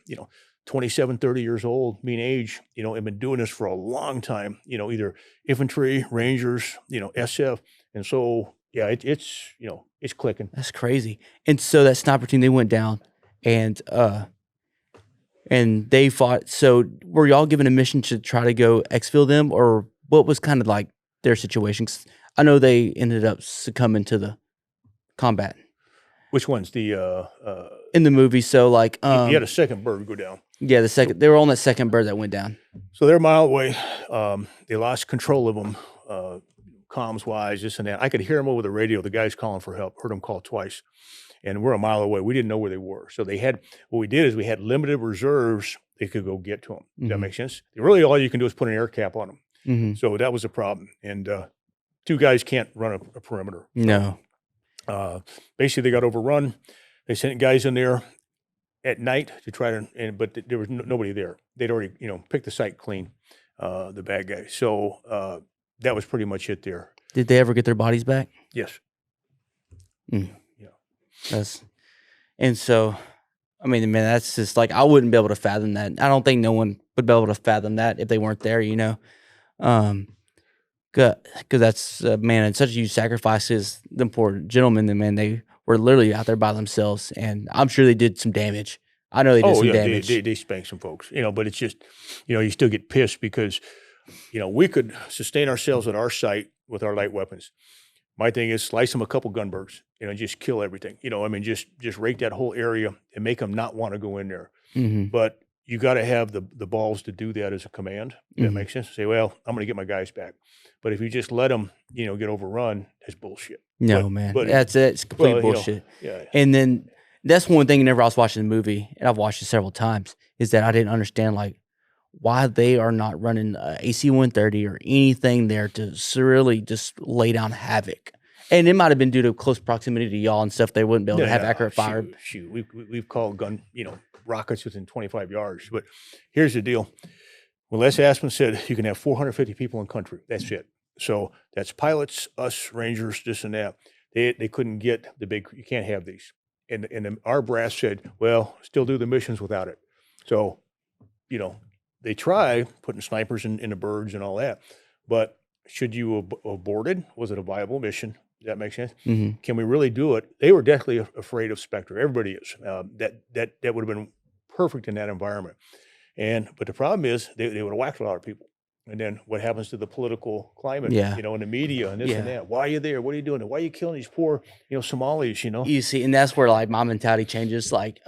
27, 30 years old, mean age, and been doing this for a long time, either infantry, Rangers, SF. And so, yeah, it's clicking. That's crazy. And so that sniper team, they went down and they fought. So were y'all given a mission to try to go exfil them, or what was kind of like their situation? 'Cause I know they ended up succumbing to the combat. Which ones? The in the movie, so like you had a second bird go down. Yeah, they were on that second bird that went down. So they're a mile away. They lost control of them, comms wise, this and that. I could hear them over the radio. The guys calling for help. Heard them call twice, and we're a mile away. We didn't know where they were. So what we did is we had limited reserves. They could go get to them. Does that make sense? Really, all you can do is put an air cap on them. So that was a problem. And two guys can't run a perimeter. No. Basically, they got overrun. They sent guys in there at night to try to, but there was nobody there. They'd already, picked the site clean, the bad guys. So that was pretty much it there. Did they ever get their bodies back? Yes. Yeah. And so, I mean, man, that's just like, I wouldn't be able to fathom that. I don't think no one would be able to fathom that if they weren't there, because that's, man, it's such a huge sacrifice as them poor gentlemen. And man, they were literally out there by themselves, and I'm sure they did some damage. I know they did some damage. They spanked some folks, but it's just, you still get pissed because, we could sustain ourselves at our site with our light weapons. My thing is slice them a couple gunbirds, just kill everything. Just rake that whole area and make them not want to go in there. But you got to have the balls to do that as a command. That makes sense. Say, well, I'm going to get my guys back. But if you just let them, get overrun, that's bullshit. No, man, it's complete bullshit. And then that's one thing. Whenever I was watching the movie, and I've watched it several times, is that I didn't understand like why they are not running AC130 or anything there to really just lay down havoc. And it might have been due to close proximity to y'all and stuff. They wouldn't be able to have accurate fire. Shoot. We've called rockets within 25 yards. But here's the deal. When Les Aspin said you can have 450 people in country, that's it. So that's pilots, us, Rangers, this and that. They couldn't get the big, you can't have these. And our brass said, well, still do the missions without it. So, they try putting snipers in the birds and all that. But should you have aborted? Was it a viable mission? Does that make sense? Can we really do it? They were definitely afraid of Spectre. Everybody is. That would have been perfect in that environment. But the problem is they would have whacked a lot of people. And then what happens to the political climate, Yeah. and the media and this and Yeah. that? Why are you there? What are you doing? Why are you killing these poor, Somalis, You see, and that's where like my mentality changes. Like,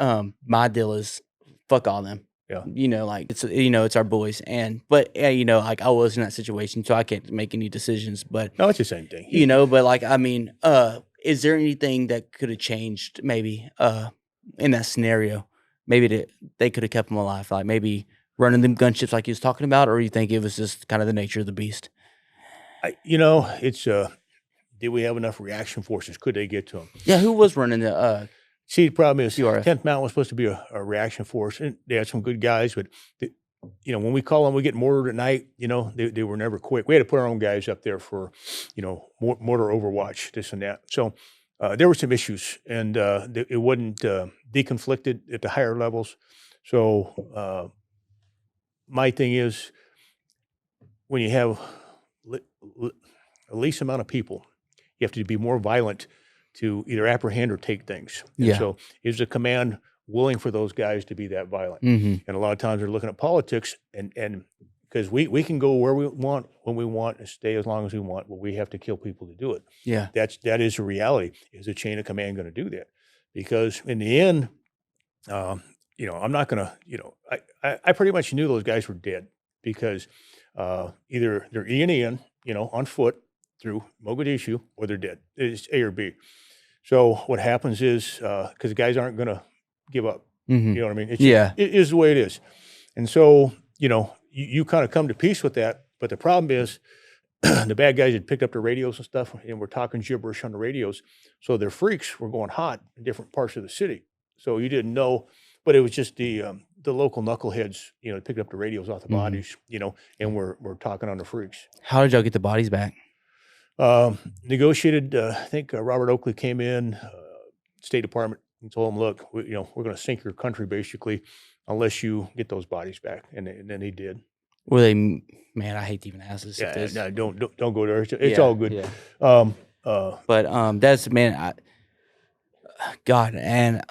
my deal is fuck all them. Yeah. Like it's our boys. But like I was in that situation, so I can't make any decisions. But No, it's the same thing. but like I mean, is there anything that could have changed maybe in that scenario? Maybe they could have kept them alive, like maybe running them gunships like you was talking about, or you think it was just kind of the nature of the beast? It's did we have enough reaction forces? Could they get to them? Yeah, who was running the See, the problem is URF? 10th Mountain was supposed to be a reaction force, and they had some good guys, but when we call them, we get mortared at night. They were never quick. We had to put our own guys up there for, mortar overwatch, this and that. So there were some issues, and it wasn't deconflicted at the higher levels. So my thing is, when you have a least amount of people, you have to be more violent to either apprehend or take things. And Yeah. so is the command willing for those guys to be that violent? Mm-hmm. And a lot of times they're looking at politics, and because we can go where we want, when we want, and stay as long as we want, but we have to kill people to do it. Yeah. That is a reality. Is the chain of command going to do that? Because in the end, I'm not going to, I pretty much knew those guys were dead, because either they're in, on foot through Mogadishu, or they're dead. It's A or B. So what happens is, because the guys aren't going to give up. Mm-hmm. You know what I mean? It is the way it is. And so, you kind of come to peace with that. But the problem is, the bad guys had picked up the radios and stuff, and were talking gibberish on the radios. So their freaks were going hot in different parts of the city. So you didn't know, but it was just the local knuckleheads, picked up the radios off the bodies, and we're talking on the freaks. How did y'all get the bodies back? Negotiated. I think Robert Oakley came in, State Department, and told him, "Look, we're going to sink your country basically, unless you get those bodies back." And then he did. Were they? Man, I hate to even ask this. Yeah, no, don't go there. It's all good. Yeah. But that's God, and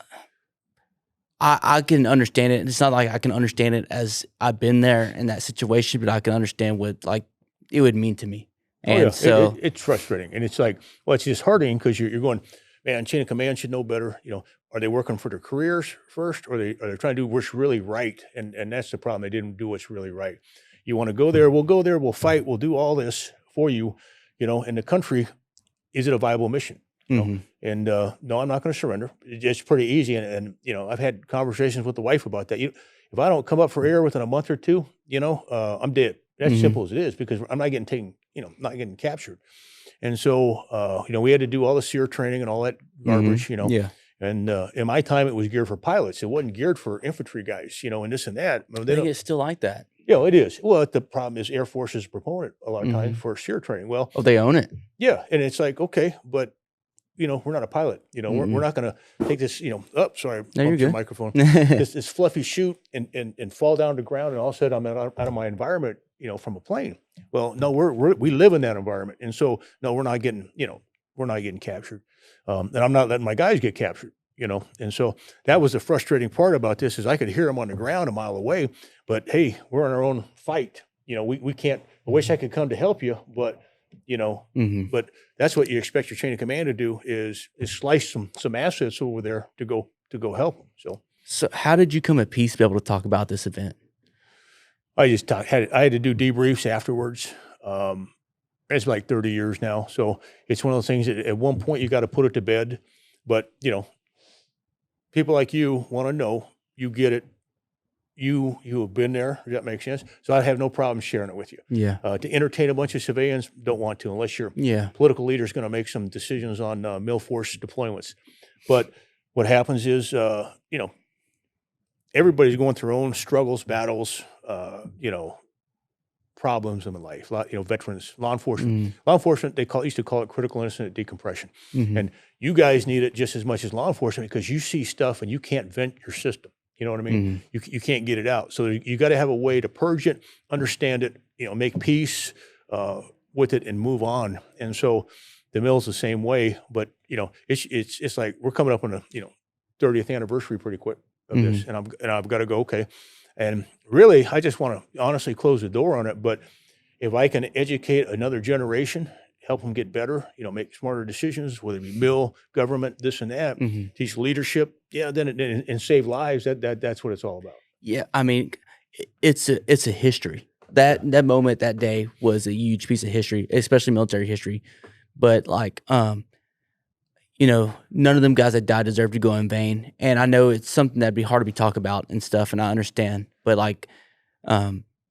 I can understand it. It's not like I can understand it as I've been there in that situation, but I can understand what like it would mean to me. And so it's frustrating, and it's like, well, it's disheartening, because you're going, man, chain of command should know better. Are they working for their careers first, or are they trying to do what's really right? And that's the problem. They didn't do what's really right. You want to go there? We'll go there. We'll fight. We'll do all this for you. In the country, is it a viable mission? And no, I'm not going to surrender. It's pretty easy. And I've had conversations with the wife about that. If I don't come up for air within a month or two, I'm dead. That's simple as it is, because I'm not getting taken, not getting captured. And so, we had to do all the SEER training and all that garbage, Yeah. And in my time, it was geared for pilots. It wasn't geared for infantry guys, and this and that. I think it's still like that. Yeah, it is. Well, the problem is Air Force is a proponent a lot of times for SEER training. Well, they own it. Yeah, and it's like, okay, but we're not a pilot. We're not going to take this. Oh, sorry, No, you're good. microphone. this fluffy chute and fall down to the ground, and all of a sudden I'm out of my environment. From a plane. Well, no, we live in that environment, and so no, we're not getting captured, and I'm not letting my guys get captured. And so that was the frustrating part about this, is I could hear them on the ground a mile away, but hey, we're on our own fight. We can't. I wish I could come to help you, but but that's what you expect your chain of command to do, is slice some assets over there to go help them. So how did you come at peace to be able to talk about this event? I just I had to do debriefs afterwards. It's like 30 years now, so it's one of those things that at one point you got to put it to bed. But people like you want to know, you get it. You have been there. Does that make sense? So I have no problem sharing it with you. Yeah. To entertain a bunch of civilians, don't want to, unless your political leader is going to make some decisions on mil force deployments. But what happens is, everybody's going through their own struggles, battles, problems in life. Veterans, law enforcement. Law enforcement, used to call it critical incident decompression. And you guys need it just as much as law enforcement, because you see stuff and you can't vent your system. You know what I mean? You can't get it out. So you got to have a way to purge it, understand it, make peace with it, and move on. And so the mill's the same way. But it's like we're coming up on a 30th anniversary pretty quick of this, and I've got to go, okay. And really, I just want to honestly close the door on it. But if I can educate another generation, help them get better, make smarter decisions, whether it be mill, government, this and that, teach leadership, and save lives. That's what it's all about. Yeah, I mean, it's a history. That moment, that day was a huge piece of history, especially military history. But like, none of them guys that died deserve to go in vain. And I know it's something that'd be hard to be talked about and stuff, and I understand. But like,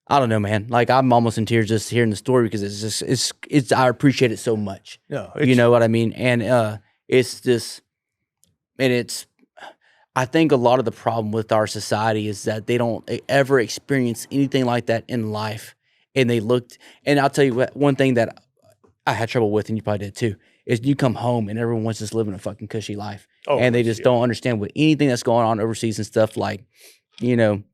I don't know, man. Like, I'm almost in tears just hearing the story because it's I appreciate it so much. No, you know what I mean? And it's just, and it's, I think a lot of the problem with our society is that they don't ever experience anything like that in life. And they looked, and I'll tell you what, one thing that I had trouble with, and you probably did too, is you come home and everyone's just living a fucking cushy life. Oh, and they just don't understand what anything that's going on overseas and stuff. Like, one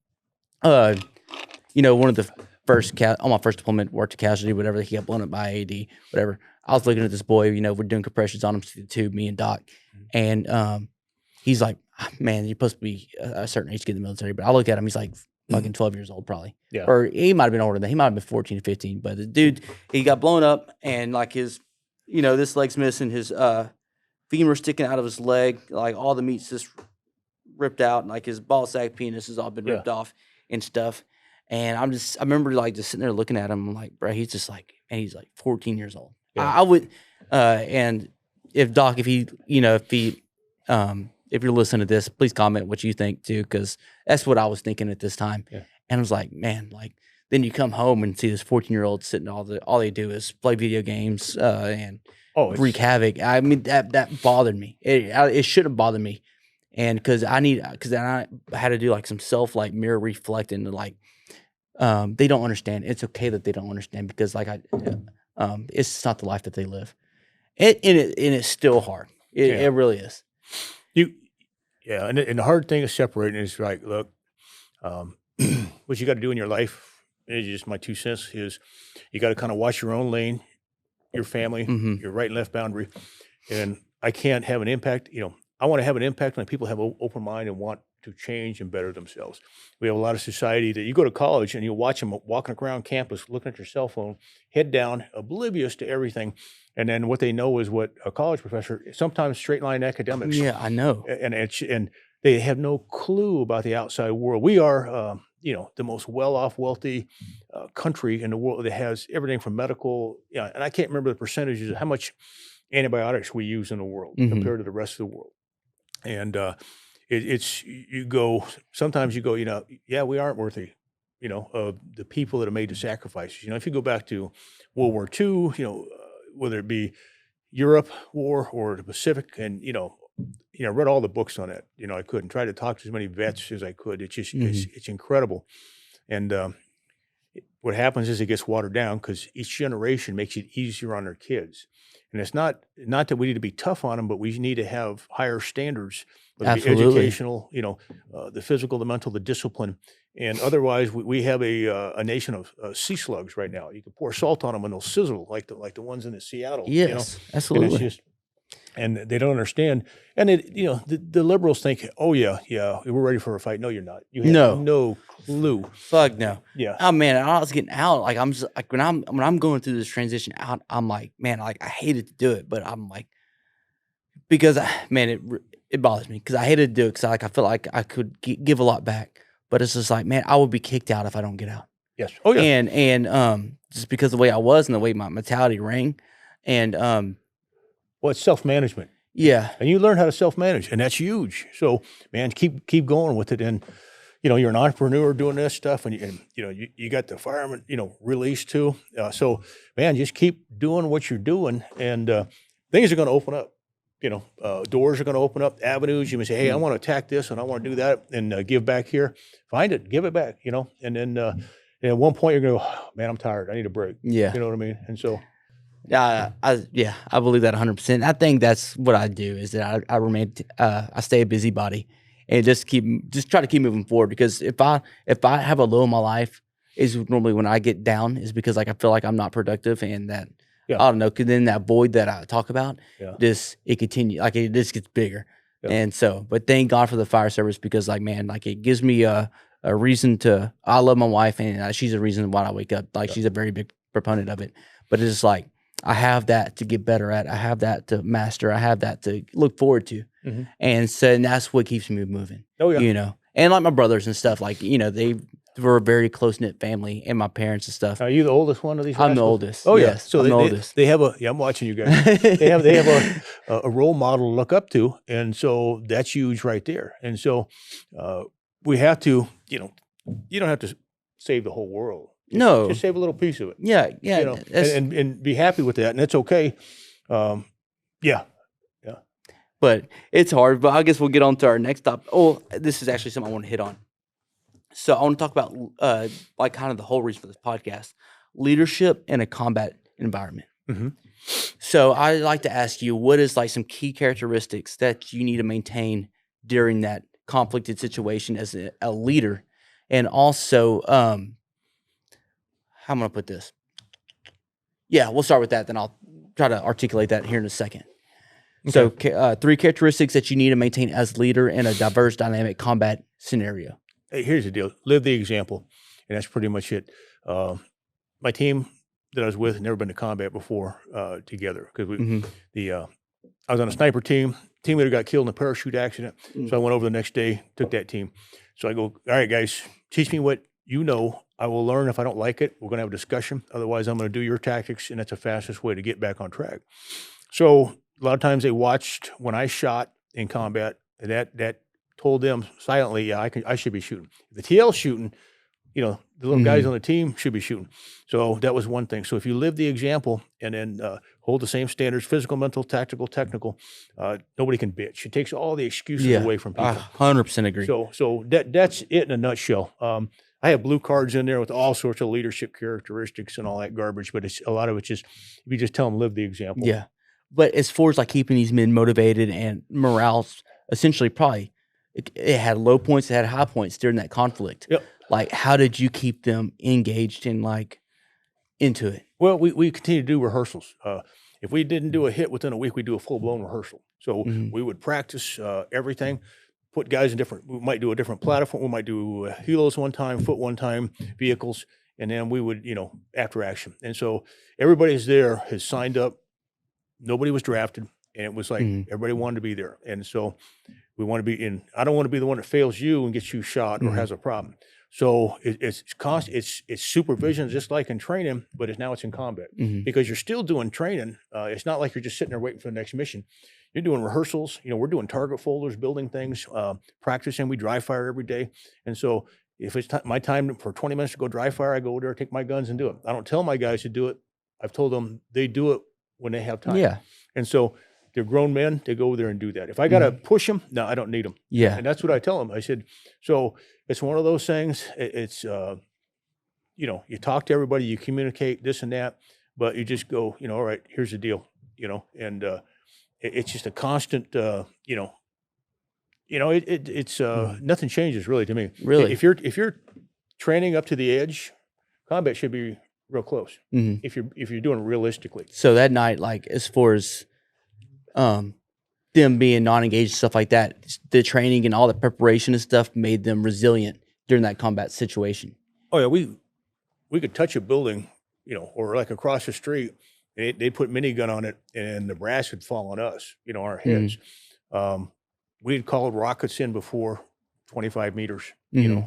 of the first, on my first deployment, worked a casualty, whatever, he got blown up by AAD, whatever. I was looking at this boy, we're doing compressions on him to the tube, me and Doc. And he's like, man, you're supposed to be a certain age to get in the military. But I look at him, he's like fucking 12 years old probably. Yeah. Or he might have been older than that. He might have been 14 or 15. But the dude, he got blown up and like his, this leg's missing, his femur sticking out of his leg, like all the meat's just ripped out, and like his ball sack penis has all been ripped off and stuff. And I remember like just sitting there looking at him, I'm like, bro, he's just like, and he's like 14 years old. Yeah. I would, and if Doc, if you're listening to this, please comment what you think too, because that's what I was thinking at this time. Yeah. And I was like, man, like then you come home and see this 14-year-old sitting, all they do is play video games and wreak havoc. I mean, that bothered me. It should have bothered me, and because then I had to do like some self like mirror reflecting to like. They don't understand. It's okay that they don't understand because like it's not the life that they live. And it's still hard. It really is. And the hard thing is separating is like, look, what you got to do in your life, it's just my 2 cents, is you got to kind of watch your own lane, your family, your right and left boundary. And I can't have an impact. I want to have an impact when people have an open mind and want to change and better themselves. We have a lot of society that you go to college and you watch them walking around campus, looking at your cell phone, head down, oblivious to everything. And then what they know is what a college professor, sometimes straight line academics. Yeah, I know. And they have no clue about the outside world. We are, the most well-off, wealthy country in the world that has everything from medical, and I can't remember the percentages of how much antibiotics we use in the world compared to the rest of the world. And sometimes you go, we aren't worthy, of the people that have made the sacrifices. If you go back to World War II, whether it be Europe war or the Pacific, and, I read all the books on it. I could and tried to talk to as many vets as I could. It's just, it's incredible. And what happens is it gets watered down because each generation makes it easier on their kids. And it's not that we need to be tough on them, but we need to have higher standards, whether it be educational, the physical, the mental, the discipline. And otherwise, we have a nation of sea slugs right now. You can pour salt on them and they'll sizzle like the ones in Seattle. Yes, absolutely. And they don't understand. And the liberals think, oh yeah, we're ready for a fight. No, you're not. You have no clue. Fuck no. Yeah. Oh man, I was getting out. Like I'm just like when I'm going through this transition out, I'm like, man, like I hated to do it, but I'm like, because it bothers me because I hated to do it because I feel like I could give a lot back, but it's just like, man, I would be kicked out if I don't get out. Yes. Oh yeah. And just because of the way I was and the way my mentality rang, and well, it's self-management. Yeah. And you learn how to self-manage, and that's huge. So, man, keep going with it. And, you're an entrepreneur doing this stuff, and you got the fireman, release too. So, man, just keep doing what you're doing, and things are going to open up. Doors are going to open up, avenues. You may say, hey, I want to attack this, and I want to do that, and give back here. Find it, give it back, And then at one point, you're going to go, oh, man, I'm tired. I need a break. Yeah. You know what I mean? And so... I believe that 100%. I think that's what I do is that I stay a busybody and just try to keep moving forward, because if I have a low in my life is normally when I get down is because like I feel like I'm not productive, and that I don't know, because then that void that I talk about it continues, like it just gets bigger. And so, but thank God for the fire service, because like, man, like it gives me a reason to, I love my wife, and she's a reason why I wake up. Like she's a very big proponent of it, but it's just like I have that to get better at. I have that to master. I have that to look forward to, and that's what keeps me moving. Oh yeah, you know, and like my brothers and stuff, like they were a very close knit family, and my parents and stuff. Are you the oldest one of these? I'm the rascals? oldest. Oh yeah, Yes, so I'm the they oldest. they have a I'm watching you guys. They have a role model to look up to, and so that's huge right there. And so we have to, you don't have to save the whole world. No. Just save a little piece of it. Yeah, and be happy with that, and that's okay. Yeah. But it's hard. But I guess we'll get on to our next topic. Oh, this is actually something I want to hit on. So I want to talk about like kind of the whole reason for this podcast: leadership in a combat environment. So I'd like to ask you, what is like some key characteristics that you need to maintain during that conflicted situation as a leader, and also how am I going to put this? Yeah, we'll start with that. Then I'll try to articulate that here in a second. Okay. So 3 characteristics that you need to maintain as leader in a diverse, dynamic combat scenario. Hey, here's the deal. Live the example. And that's pretty much it. My team that I was with had never been to combat before together. Because I was on a sniper team. Team leader got killed in a parachute accident. So I went over the next day, took that team. So I go, all right, guys, teach me what you know. I will learn. If I don't like it, we're going to have a discussion. Otherwise, I'm going to do your tactics. And that's the fastest way to get back on track. So a lot of times they watched when I shot in combat, and that told them silently, yeah, I should be shooting. If the TL's shooting, the little guys on the team should be shooting. So that was one thing. So if you live the example and then hold the same standards, physical, mental, tactical, technical, nobody can bitch. It takes all the excuses away from people. 100% agree. So that's it in a nutshell. I have blue cards in there with all sorts of leadership characteristics and all that garbage, but a lot of it's just, if you just tell them, live the example. Yeah. But as far as like keeping these men motivated and morale's essentially probably, it had low points, it had high points during that conflict. Yep. Like, how did you keep them engaged and like into it? Well, we continue to do rehearsals. If we didn't do a hit within a week, we'd do a full-blown rehearsal. So we would practice everything, put guys in we might do a different platform. We might do helos one time, foot one time, vehicles, and then we would, after action. And so everybody's there has signed up. Nobody was drafted, and it was like everybody wanted to be there. And so we want to be in. I don't want to be the one that fails you and gets you shot or has a problem. So it's supervision, just like in training, but it's in combat because you're still doing training. It's not like you're just sitting there waiting for the next mission. You're doing rehearsals. We're doing target folders, building things, practicing. We dry fire every day, and so if it's my time for 20 minutes to go dry fire, I go there, take my guns, and do it. I don't tell my guys to do it. I've told them they do it when they have time. Yeah. And so they're grown men. They go over there and do that. If I got to push them, no, I don't need them. Yeah. And that's what I tell them. I said, so it's one of those things. It's, you talk to everybody, you communicate this and that, but you just go, all right, here's the deal, and it's just a constant, it's nothing changes really to me. Really? If you're training up to the edge, combat should be real close if you're doing it realistically. So that night, like as far as them being non-engaged and stuff like that, the training and all the preparation and stuff made them resilient during that combat situation. Oh yeah, we could touch a building, or like across the street, and they put minigun on it, and the brass would fall on us, our heads. We had called rockets in before 25 meters, the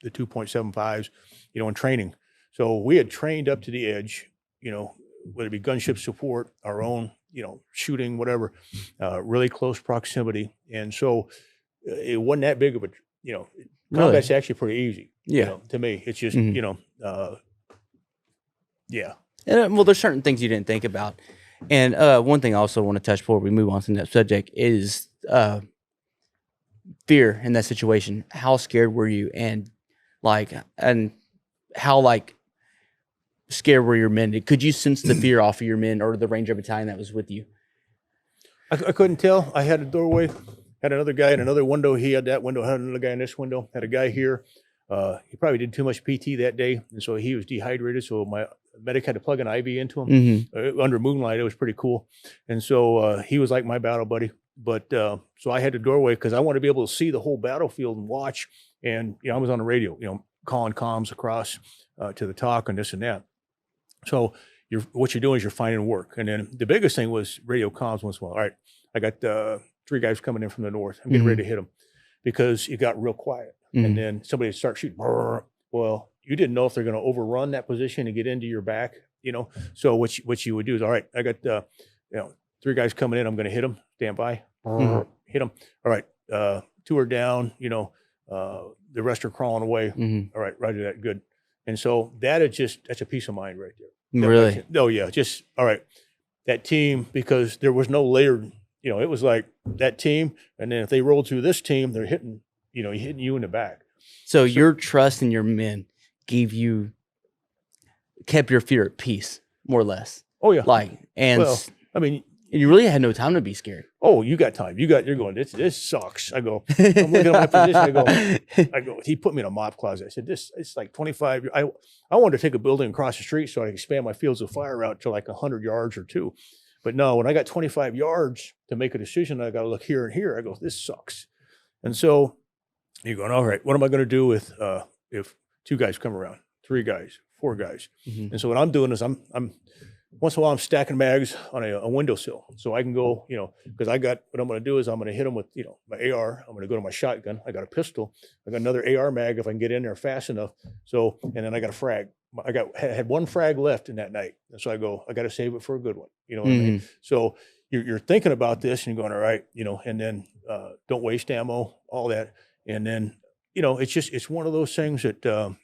2.75s, in training. So we had trained up to the edge, whether it be gunship support, our own, shooting, whatever, really close proximity. And so it wasn't that big of a, combat's actually pretty easy. To me. It's just, yeah. And, well, there's certain things you didn't think about. And one thing I also want to touch before we move on to that subject is fear in that situation. How scared were you? And how scared were your men? Could you sense the fear off of your men or the Ranger battalion that was with you? I couldn't tell. I had a doorway, had another guy in another window. He had that window, had another guy in this window, had a guy here. He probably did too much PT that day, and so he was dehydrated. So my medic had to plug an IV into him under moonlight. It was pretty cool. And so he was like my battle buddy. But so I had the doorway because I wanted to be able to see the whole battlefield and watch. And I was on the radio, calling comms across to the talk and this and that. So what you're doing is you're finding work. And then the biggest thing was radio comms once in a while. All right, I got 3 guys coming in from the north. I'm getting ready to hit them because it got real quiet. And then somebody would start shooting. Brrr. Well, you didn't know if they're going to overrun that position and get into your back, you know. So what you would do is, all right, I got 3 guys coming in. I'm going to hit them. Stand by. Hit them. All right, 2 are down. You know, the rest are crawling away. All right, roger that. Good. And so that's a peace of mind right there. Really? Oh yeah, just all right. That team, because there was no layered. You know, it was like that team, and then if they rolled through this team, they're hitting you in the back. So your trust in your men kept your fear at peace, more or less. Oh yeah. And I mean, you really had no time to be scared. Oh, you got time. You're going, this sucks. I go, I'm looking at my position. I go, he put me in a mop closet. I said, it's like 25. I wanted to take a building across the street so I could expand my fields of fire out to like 100 yards or 2. But no, when I got 25 yards to make a decision, I got to look here and here. I go, this sucks. And so you're going, all right, what am I going to do with if 2 guys come around, 3 guys, 4 guys? And so what I'm doing is I'm once in a while I'm stacking mags on a windowsill so I can go, because what I'm going to do is I'm going to hit them with, my AR. I'm going to go to my shotgun. I got a pistol. I got another AR mag if I can get in there fast enough. So, and then I got a frag. Had 1 frag left in that night. And so I go, I got to save it for a good one. You know what I mean? So you're thinking about this and you're going, all right, and then don't waste ammo, all that. And then, it's one of those things that,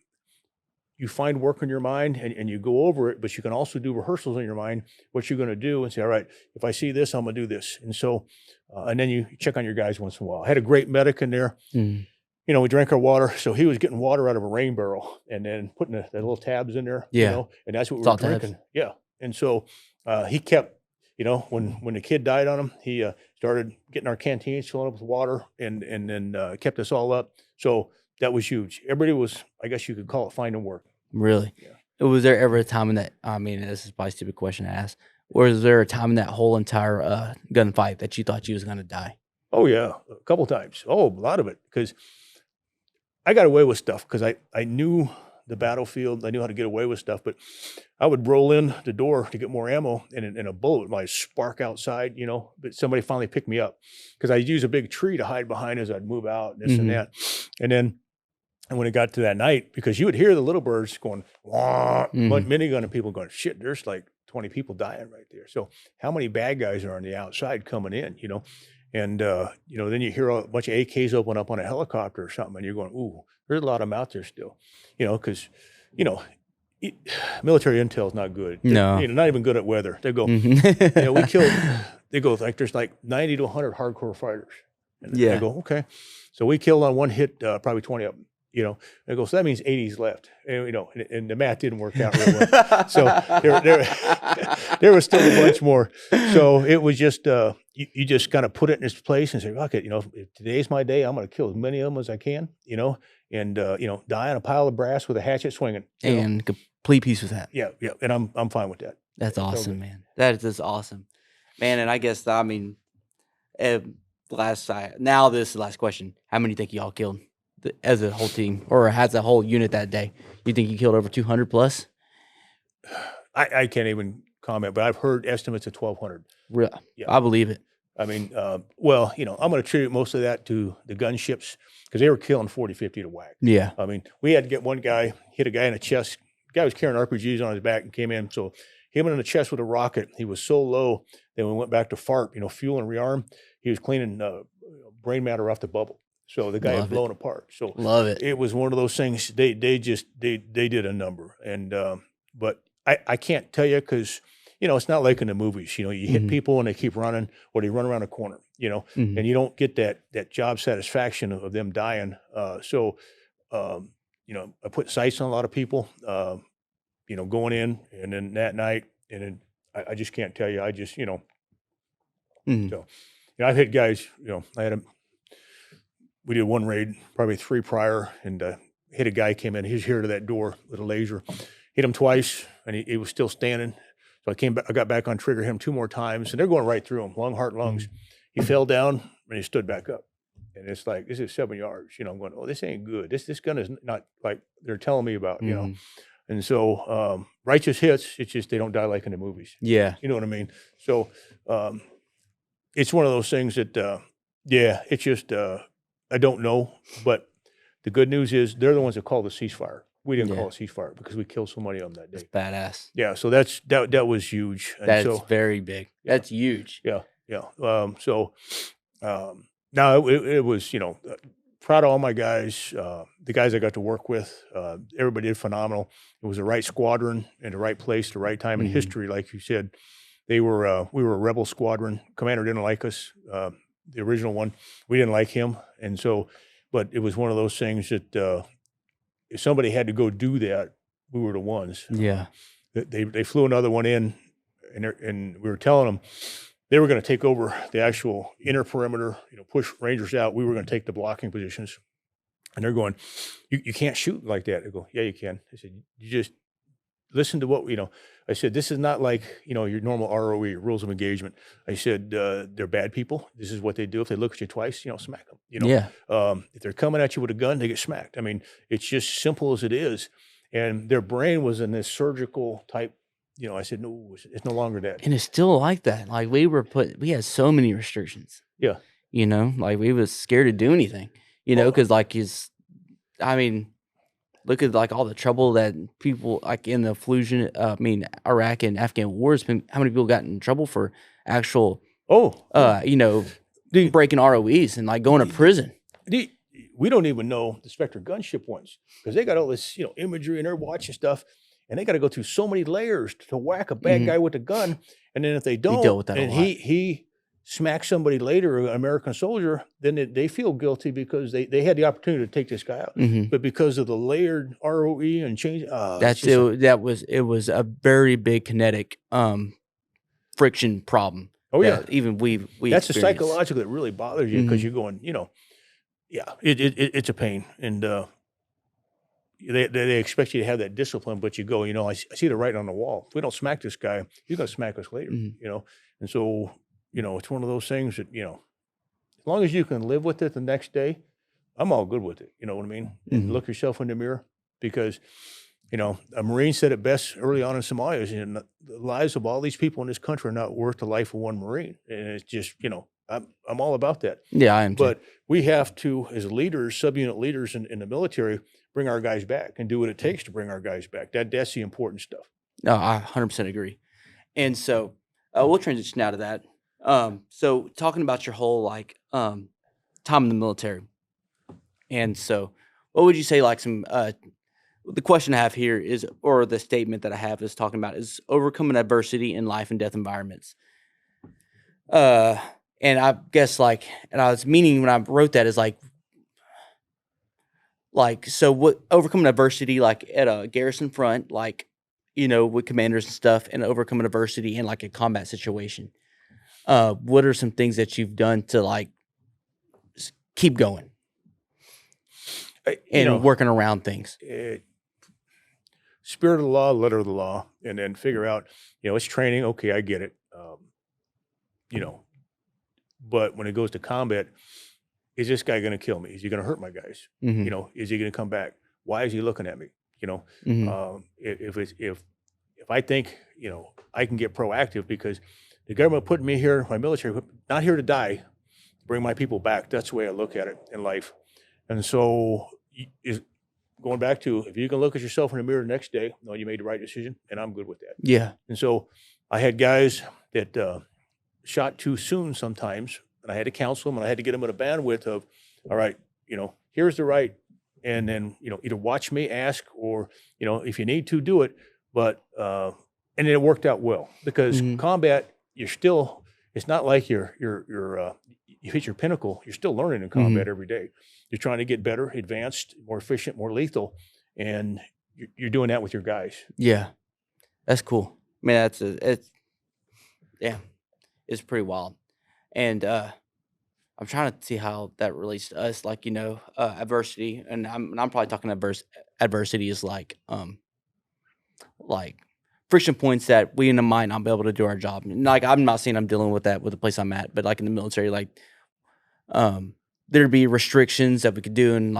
you find work in your mind and you go over it, but you can also do rehearsals in your mind, what you're going to do and say, all right, if I see this, I'm going to do this. And so, and then you check on your guys once in a while. I had a great medic in there. We drank our water. So he was getting water out of a rain barrel and then putting the little tabs in there, and that's what we were drinking. Tabs. Yeah. And so he kept, when the kid died on him, he started getting our canteens filling up with water and then kept us all up. So that was huge. Everybody was, I guess you could call it finding work. Really? Yeah. Was there ever a time in that, I mean, this is probably a stupid question to ask, was there a time in that whole entire gunfight that you thought you was going to die? Oh, yeah. A couple times. Oh, a lot of it. Because I got away with stuff because I knew the battlefield. I knew how to get away with stuff. But I would roll in the door to get more ammo and a bullet might spark outside, but somebody finally picked me up because I'd use a big tree to hide behind as I'd move out, this and that. And then when it got to that night, because you would hear the little birds going, wah, minigun and people going, shit, there's like 20 people dying right there. So how many bad guys are on the outside coming in, And, then you hear a bunch of AKs open up on a helicopter or something and you're going, ooh, there's a lot of them out there still, because, military intel is not good. No. They're not even good at weather. They go, we killed, they go like there's like 90 to 100 hardcore fighters. And they go, okay. So we killed on one hit, probably 20 of them. They go, so that means 80's left, and the math didn't work out real well. So there was still a bunch more. So it was just, you just kind of put it in its place and say, okay, if today's my day, I'm going to kill as many of them as I can, and die on a pile of brass with a hatchet swinging. And complete peace with that. Yeah. And I'm fine with that. That's awesome, man. That is just awesome, man. And I guess, now this is the last question. How many do you think y'all killed as a whole team or as a whole unit that day? You think you killed over 200 plus? I can't even comment, but I've heard estimates of 1,200. Really? Yeah. I believe it. I mean, I'm going to attribute most of that to the gunships because they were killing 40, 50 to whack. Yeah. I mean, we had to get one guy, hit a guy in the chest. The guy was carrying RPGs on his back and came in. So he went in the chest with a rocket. He was so low that when we went back to FARP, fuel and rearm, he was cleaning brain matter off the bubble. So the guy had blown apart. So love it. It was one of those things. They did a number, and but I can't tell you because it's not like in the movies. You hit people and they keep running, or they run around a corner. And you don't get that job satisfaction of them dying. So I put sights on a lot of people. Going in, and then that night, and then I just can't tell you. I just So I've hit guys. We did one raid, probably 3 prior, and hit a guy came in. He was here to that door with a laser. Hit him twice, and he was still standing. So I came back. I got back on trigger, hit him 2 more times, and they're going right through him, lung, heart, lungs. He fell down, and he stood back up. And it's like, this is 7 yards. I'm going, oh, this ain't good. This gun is not like they're telling me about, And so righteous hits, it's just they don't die like in the movies. Yeah. You know what I mean? So it's one of those things that, it's just, I don't know. But the good news is they're the ones that called the ceasefire. We didn't call it ceasefire because we killed so many of them that day. That's badass. Yeah, so that was huge. And That's so, very big. That's huge. yeah. Now it was, proud of all my guys, the guys I got to work with. Everybody did phenomenal. It was the right squadron in the right place, the right time in history. Like you said, we were a rebel squadron. Commander didn't like us. The original one, we didn't like him, and so, but it was one of those things that if somebody had to go do that, we were the ones. Yeah. They flew another one in, and we were telling them they were going to take over the actual inner perimeter, push Rangers out. We were going to take the blocking positions. And they're going, you can't shoot like that. I go, yeah, you can. I said, you just listen to what, I said, this is not like, your normal ROE, rules of engagement. I said, they're bad people. This is what they do. If they look at you twice, smack them. Yeah. If they're coming at you with a gun, they get smacked. I mean, it's just simple as it is. And their brain was in this surgical type. I said, no, it's no longer that. And it's still like that. Like we had so many restrictions. Yeah. Like we was scared to do anything, because look at like all the trouble that people like in the Iraq and Afghan wars, how many people got in trouble for actual, breaking ROEs and like going to prison. We don't even know the Spectre gunship ones because they got all this, imagery and they're watching stuff. And they got to go through so many layers to whack a bad guy with a gun. And then if they don't, dealt with that and he smacks somebody later, an American soldier, then they feel guilty because they had the opportunity to take this guy out. But because of the layered ROE and change, it was a very big kinetic friction problem. Oh yeah, even we that's the psychological that really bothers you because you're going, it's a pain and. They expect you to have that discipline, but you go, I see the writing on the wall. If we don't smack this guy, he's going to smack us later, And so, it's one of those things that, as long as you can live with it the next day, I'm all good with it. You know what I mean? And look yourself in the mirror because, a Marine said it best early on in Somalia, the lives of all these people in this country are not worth the life of one Marine. And it's just, I'm all about that. Yeah, I am too. But we have to, as leaders, subunit leaders in the military, bring our guys back and do what it takes to bring our guys back. That's the important stuff. No, I 100% agree. And so we'll transition out of that. So talking about your whole time in the military. And so what would you say some the question I have here is, or the statement that I have is talking about is overcoming adversity in life and death environments. And I guess and I was meaning when I wrote that is so what overcoming adversity at a garrison front, with commanders and stuff, and overcoming adversity in a combat situation. What are some things that you've done to keep going and working around things? Spirit of the law, letter of the law, and then figure out, it's training. Okay, I get it. But when it goes to combat, is this guy going to kill me? Is he going to hurt my guys? Is he going to come back? Why is he looking at me? If I think, I can get proactive because the government put me here, my military, not here to die, to bring my people back. That's the way I look at it in life. And so going back to, if you can look at yourself in the mirror the next day, you made the right decision, and I'm good with that. Yeah. And so I had guys that shot too soon sometimes, and I had to counsel them, and I had to get them in a bandwidth of, all right, here's the right, and then, either watch me, ask, or, if you need to, do it. But, and it worked out well because combat, it's not like you hit your pinnacle. You're still learning in combat every day. You're trying to get better, advanced, more efficient, more lethal, and you're doing that with your guys. Yeah, that's cool. I mean, it's pretty wild. And I'm trying to see how that relates to us, adversity. And I'm probably talking adversity is like friction points that we might not be able to do our job. And I'm not saying I'm dealing with that with the place I'm at, but in the military, there'd be restrictions that we could do and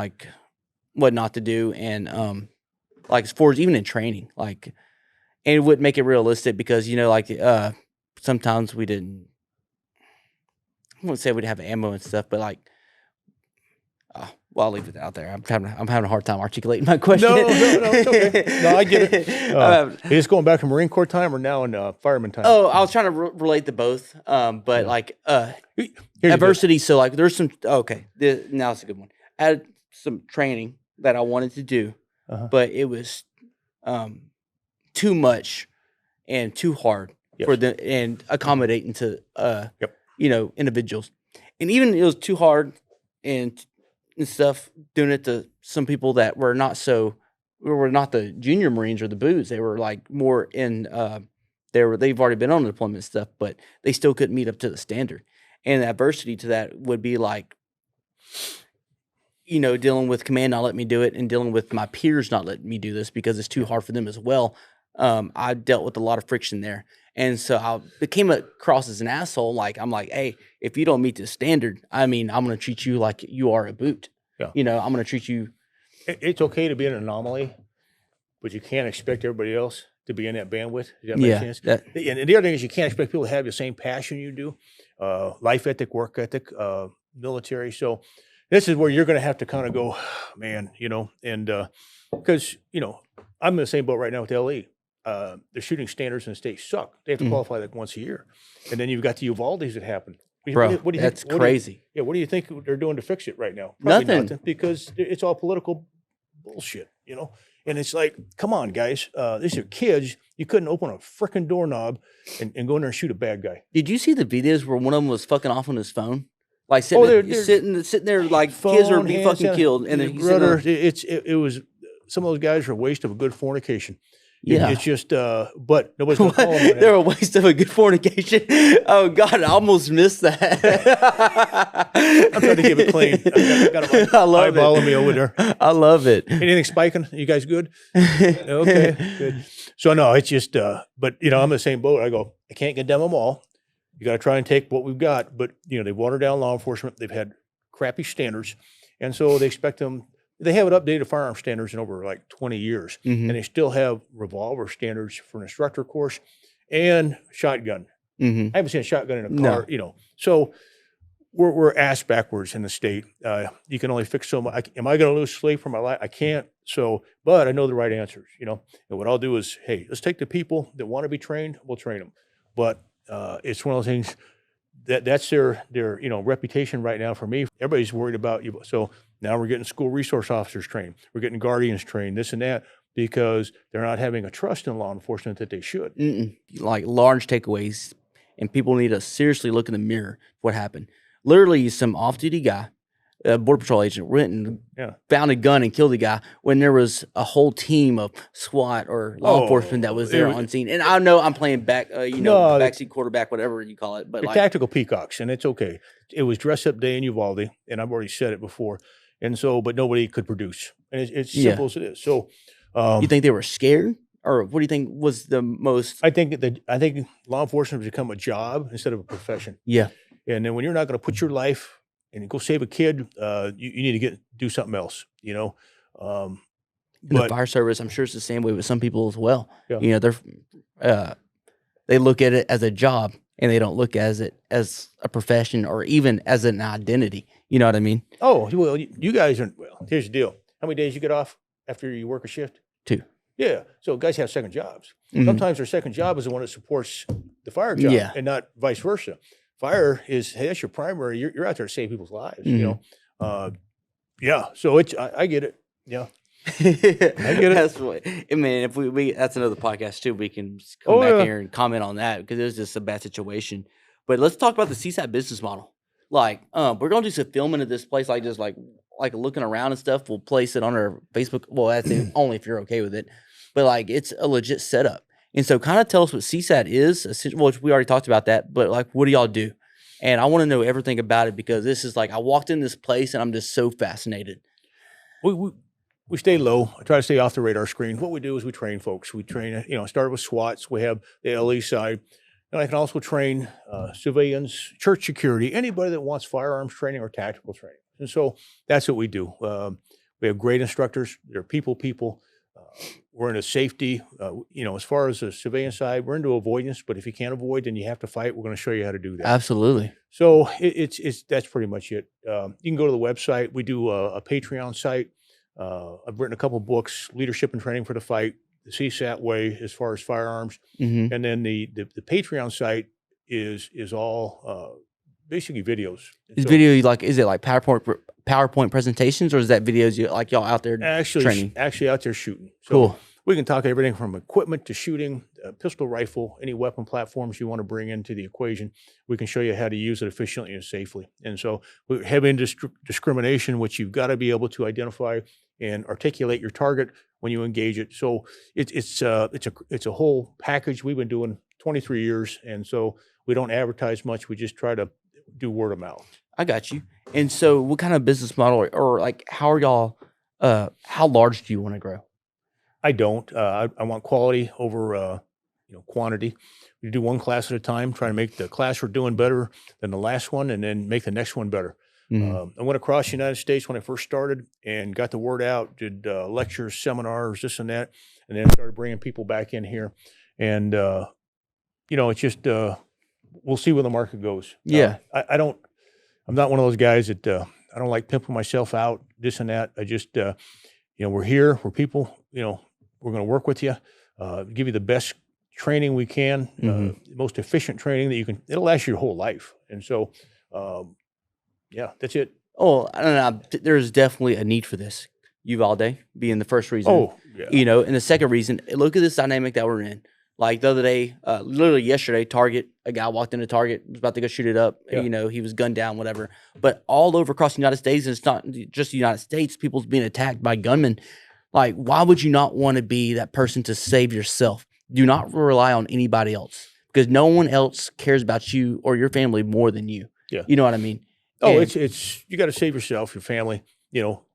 what not to do. And like as far as even in training, like, and it wouldn't make it realistic because, you know, like, sometimes we didn't, I wouldn't say we'd have ammo and stuff, but like, well, I'll leave it out there. I'm having a hard time articulating my question. No, it's okay. No, I get it. Is this going back to Marine Corps time or now in fireman time? Oh, I was trying to relate to both, but like Here's adversity. So like, there's some. Okay, now it's a good one. I had some training that I wanted to do, but it was too much and too hard for the and accommodating to you know, individuals, and even it was too hard and stuff doing it to some people that were not the junior Marines or the boots. They were like more in they've already been on the deployment and stuff, but they still couldn't meet up to the standard. And the adversity to that would be like, you know, dealing with command not letting me do it and dealing with my peers not letting me do this because it's too hard for them as well. I dealt with a lot of friction there. And so I became across as an asshole. Like, I'm like, hey, if you don't meet the standard, I mean, I'm going to treat you like you are a boot. Yeah. You know, I'm going to treat you. It's okay to be an anomaly, but you can't expect everybody else to be in that bandwidth. Does that make sense? And the other thing is you can't expect people to have the same passion you do, life ethic, work ethic, military. So this is where you're going to have to kind of go, man, you know, and because, you know, I'm in the same boat right now with LE. The shooting standards in the state suck. They have to qualify like once a year. And then you've got the Uvaldes that happen. Bro, what do you think, that's crazy. What do you think they're doing to fix it right now? Probably Nothing. Because it's all political bullshit, you know? And it's like, come on, guys. These are kids. You couldn't open a freaking doorknob and go in there and shoot a bad guy. Did you see the videos where one of them was fucking off on his phone? Like sitting there like phone, kids are being fucking killed. And then brother, it was, some of those guys are a waste of a good fornication. Yeah, it's just, but nobody's going to call them. They're a waste of a good fornication. Oh God, I almost missed that. I'm trying to keep it clean. I got I love eyeballing me over there. I love it. Anything spiking? You guys good? Okay, good. So no, it's just, but you know, I'm in the same boat. I go, I can't condemn them all. You got to try and take what we've got. But you know, they've watered down law enforcement. They've had crappy standards, and so they expect them. They haven't updated firearm standards in over like 20 years, and they still have revolver standards for an instructor course and shotgun. I haven't seen a shotgun in a car, you know. So we're ass backwards in the state. You can only fix so much. Am I going to lose sleep for my life? I can't. So, but I know the right answers, you know. And what I'll do is, hey, let's take the people that want to be trained. We'll train them. But it's one of those things that's their you know reputation right now for me. Everybody's worried about you. So now we're getting school resource officers trained. We're getting guardians trained, this and that, because they're not having a trust in law enforcement that they should. Like large takeaways, and people need to seriously look in the mirror. What happened? Literally, some off-duty guy, a border patrol agent, went and found a gun and killed a guy when there was a whole team of SWAT or law enforcement that was there on scene. And I know I'm playing back, you know, backseat quarterback, whatever you call it. But they're like tactical peacocks, and it's okay. It was dress up day in Uvalde, and I've already said it before. And so, but nobody could produce. And it's simple as it is. So, you think they were scared, or what do you think was the most? I think law enforcement has become a job instead of a profession. Yeah. And then when you're not going to put your life and go save a kid, you need to do something else. You know. The fire service, I'm sure it's the same way with some people as well. Yeah. You know, they look at it as a job, and they don't look at it as a profession or even as an identity. You know what I mean? Oh, well, you guys are, well, here's the deal. How many days you get off after you work a shift? 2. Yeah. So guys have second jobs. Sometimes their second job is the one that supports the fire job and not vice versa. Fire is, hey, that's your primary. You're out there to save people's lives, you know? Yeah. So I get it. Yeah. I get it. That's what, I mean, if we that's another podcast too. We can come back here and comment on that because it was just a bad situation. But let's talk about the CSAT business model. Like, we're gonna do some filming at this place, like just like looking around and stuff. We'll place it on our Facebook. Well, that's only if you're okay with it. But like, it's a legit setup. And so, kind of tell us what CSAT is. Well, we already talked about that. But like, what do y'all do? And I want to know everything about it because this is like, I walked in this place and I'm just so fascinated. We stay low. I try to stay off the radar screen. What we do is we train folks. We train, you know, start with SWATs. We have the LE side. And I can also train civilians, church security, anybody that wants firearms training or tactical training. And so that's what we do. We have great instructors. They're people. We're into safety. As far as the civilian side, we're into avoidance. But if you can't avoid, then you have to fight. We're going to show you how to do that. Absolutely. So that's pretty much it. You can go to the website. We do a Patreon site. I've written a couple books, Leadership and Training for the Fight, the CSAT way as far as firearms, and then the Patreon site is all basically videos. Is video is it like PowerPoint presentations, or is that videos y'all out there training? Actually out there shooting. So cool. We can talk everything from equipment to shooting, pistol, rifle, any weapon platforms you want to bring into the equation. We can show you how to use it efficiently and safely. And so we have discrimination, which you've got to be able to identify and articulate your target when you engage it. So it's a whole package. We've been doing 23 years, and so we don't advertise much. We just try to do word of mouth. I got you. And so what kind of business model or like how are y'all, how large do you want to grow? I don't. I want quality over quantity. We do one class at a time, trying to make the class we're doing better than the last one, and then make the next one better. I went across the United States when I first started and got the word out, did lectures, seminars, this and that, and then started bringing people back in here. And, it's just, we'll see where the market goes. Yeah. I'm not one of those guys that I don't like pimping myself out, this and that. I just, we're here, we're people, we're going to work with you, give you the best training we can, the most efficient training that you can. It'll last you your whole life. And so, that's it. Oh, I don't know. There's definitely a need for this. Uvalde being the first reason. Oh, yeah. And the second reason, look at this dynamic that we're in. Like the other day, literally yesterday, Target, a guy walked into Target, was about to go shoot it up. Yeah. He was gunned down, whatever. But all over across the United States, and it's not just the United States, people's being attacked by gunmen. Like, why would you not want to be that person to save yourself? Do not rely on anybody else, because no one else cares about you or your family more than you. Yeah. You know what I mean? Oh, it's you got to save yourself, your family,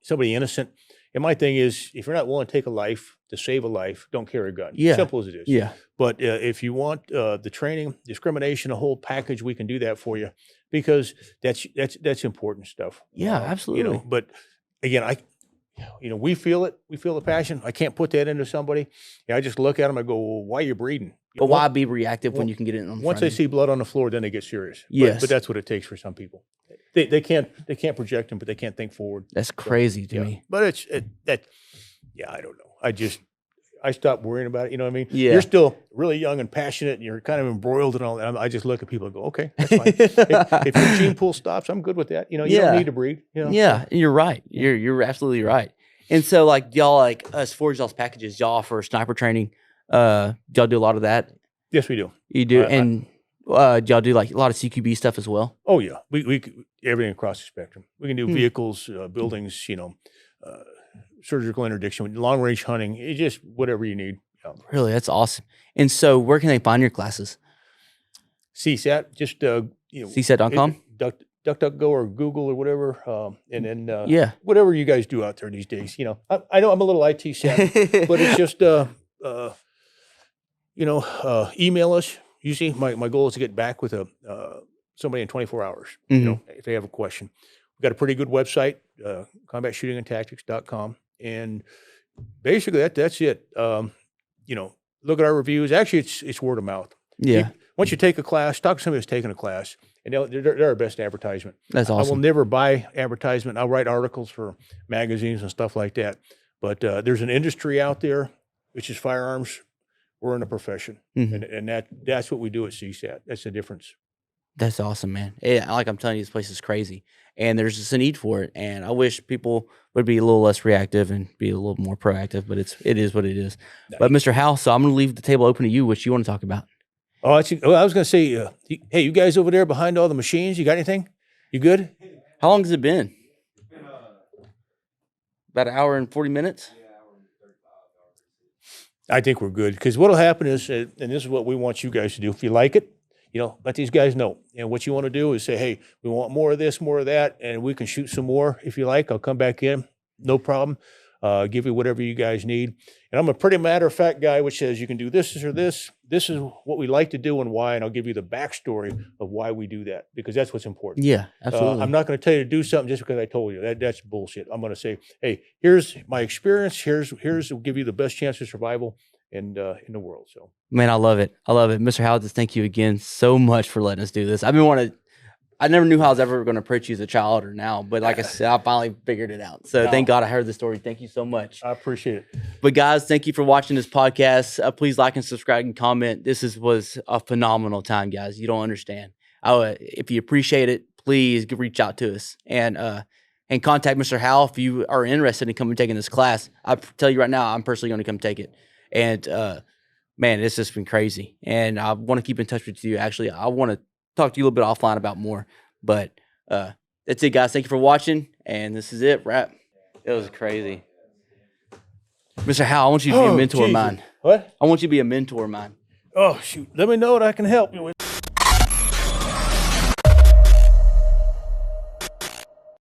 somebody innocent. And my thing is, if you're not willing to take a life to save a life, don't carry a gun. Yeah. Simple as it is. Yeah. But if you want the training, discrimination, a whole package, we can do that for you, because that's important stuff. Yeah, absolutely. But again, we feel it. We feel the passion. I can't put that into somebody. I just look at them. I go, well, why are you breathing? But why be reactive when you can get it on? Once they see blood on the floor, then they get serious. Yes. But that's what it takes for some people. They can't project them, but they can't think forward. That's crazy to me. But I don't know. I stopped worrying about it. You know what I mean? Yeah. You're still really young and passionate, and you're kind of embroiled in all that. I just look at people and go, okay, that's fine. if your gene pool stops, I'm good with that. You don't need to breed. Yeah, you're right. You're absolutely right. And so, like, y'all, as far as y'all's packages, y'all offer sniper training. Y'all do a lot of that? Yes, we do. You do? And y'all do, like, a lot of CQB stuff as well? Oh, yeah. We everything across the spectrum. We can do vehicles, buildings, surgical interdiction, long-range hunting, just whatever you need. Really? That's awesome. And so where can they find your classes? CSAT, just, CSAT.com? DuckDuckGo or Google or whatever, and then whatever you guys do out there these days. I know I'm a little IT savvy, but it's just email us. Usually, my goal is to get back with somebody in 24 hours. If they have a question, we've got a pretty good website, combatshootingandtactics.com, and basically that's it. Look at our reviews. Actually, it's word of mouth. Yeah. Once you take a class, talk to somebody who's taken a class. And they're our best advertisement. That's awesome. I will never buy advertisement. I'll write articles for magazines and stuff like that. But there's an industry out there, which is firearms. We're in a profession. And that's what we do at CSAT. That's the difference. That's awesome, man. Like I'm telling you, this place is crazy. And there's just a need for it. And I wish people would be a little less reactive and be a little more proactive. But it is what it is. Nice. But Mr. Howe, so I'm going to leave the table open to you. What you want to talk about? Oh, I was going to say, hey, you guys over there behind all the machines, you got anything? You good? How long has it been? It's been about an hour and 40 minutes? Yeah, hour and 35 hours. I think we're good, because what will happen is, and this is what we want you guys to do, if you like it, let these guys know. And what you want to do is say, hey, we want more of this, more of that, and we can shoot some more if you like. I'll come back in, no problem. give you whatever you guys need. And I'm a pretty matter-of-fact guy, which says you can do this or this. This is what we like to do and why, and I'll give you the backstory of why we do that, because that's what's important. Yeah, absolutely. I'm not going to tell you to do something just because I told you. That's bullshit. I'm going to say, hey, here's my experience. Here's will give you the best chance of survival in the world. So, Man, I love it. I love it. Mr. Howe, just thank you again so much for letting us do this. I never knew how I was ever going to approach you as a child or now, but like I said, I finally figured it out. So thank God I heard the story. Thank you so much. I appreciate it. But guys, thank you for watching this podcast. Please like and subscribe and comment. This was a phenomenal time, guys. You don't understand. If you appreciate it, please reach out to us and contact Mr. Howe if you are interested in coming taking this class. I tell you right now, I'm personally going to come take it. And man, it's just been crazy. And I want to keep in touch with you. Actually, I want to talk to you a little bit offline about more. But that's it, guys. Thank you for watching. And this is it. Wrap. It was crazy. Mr. Howe, I want you to be a mentor of mine. What? I want you to be a mentor of mine. Oh, shoot. Let me know what I can help you with.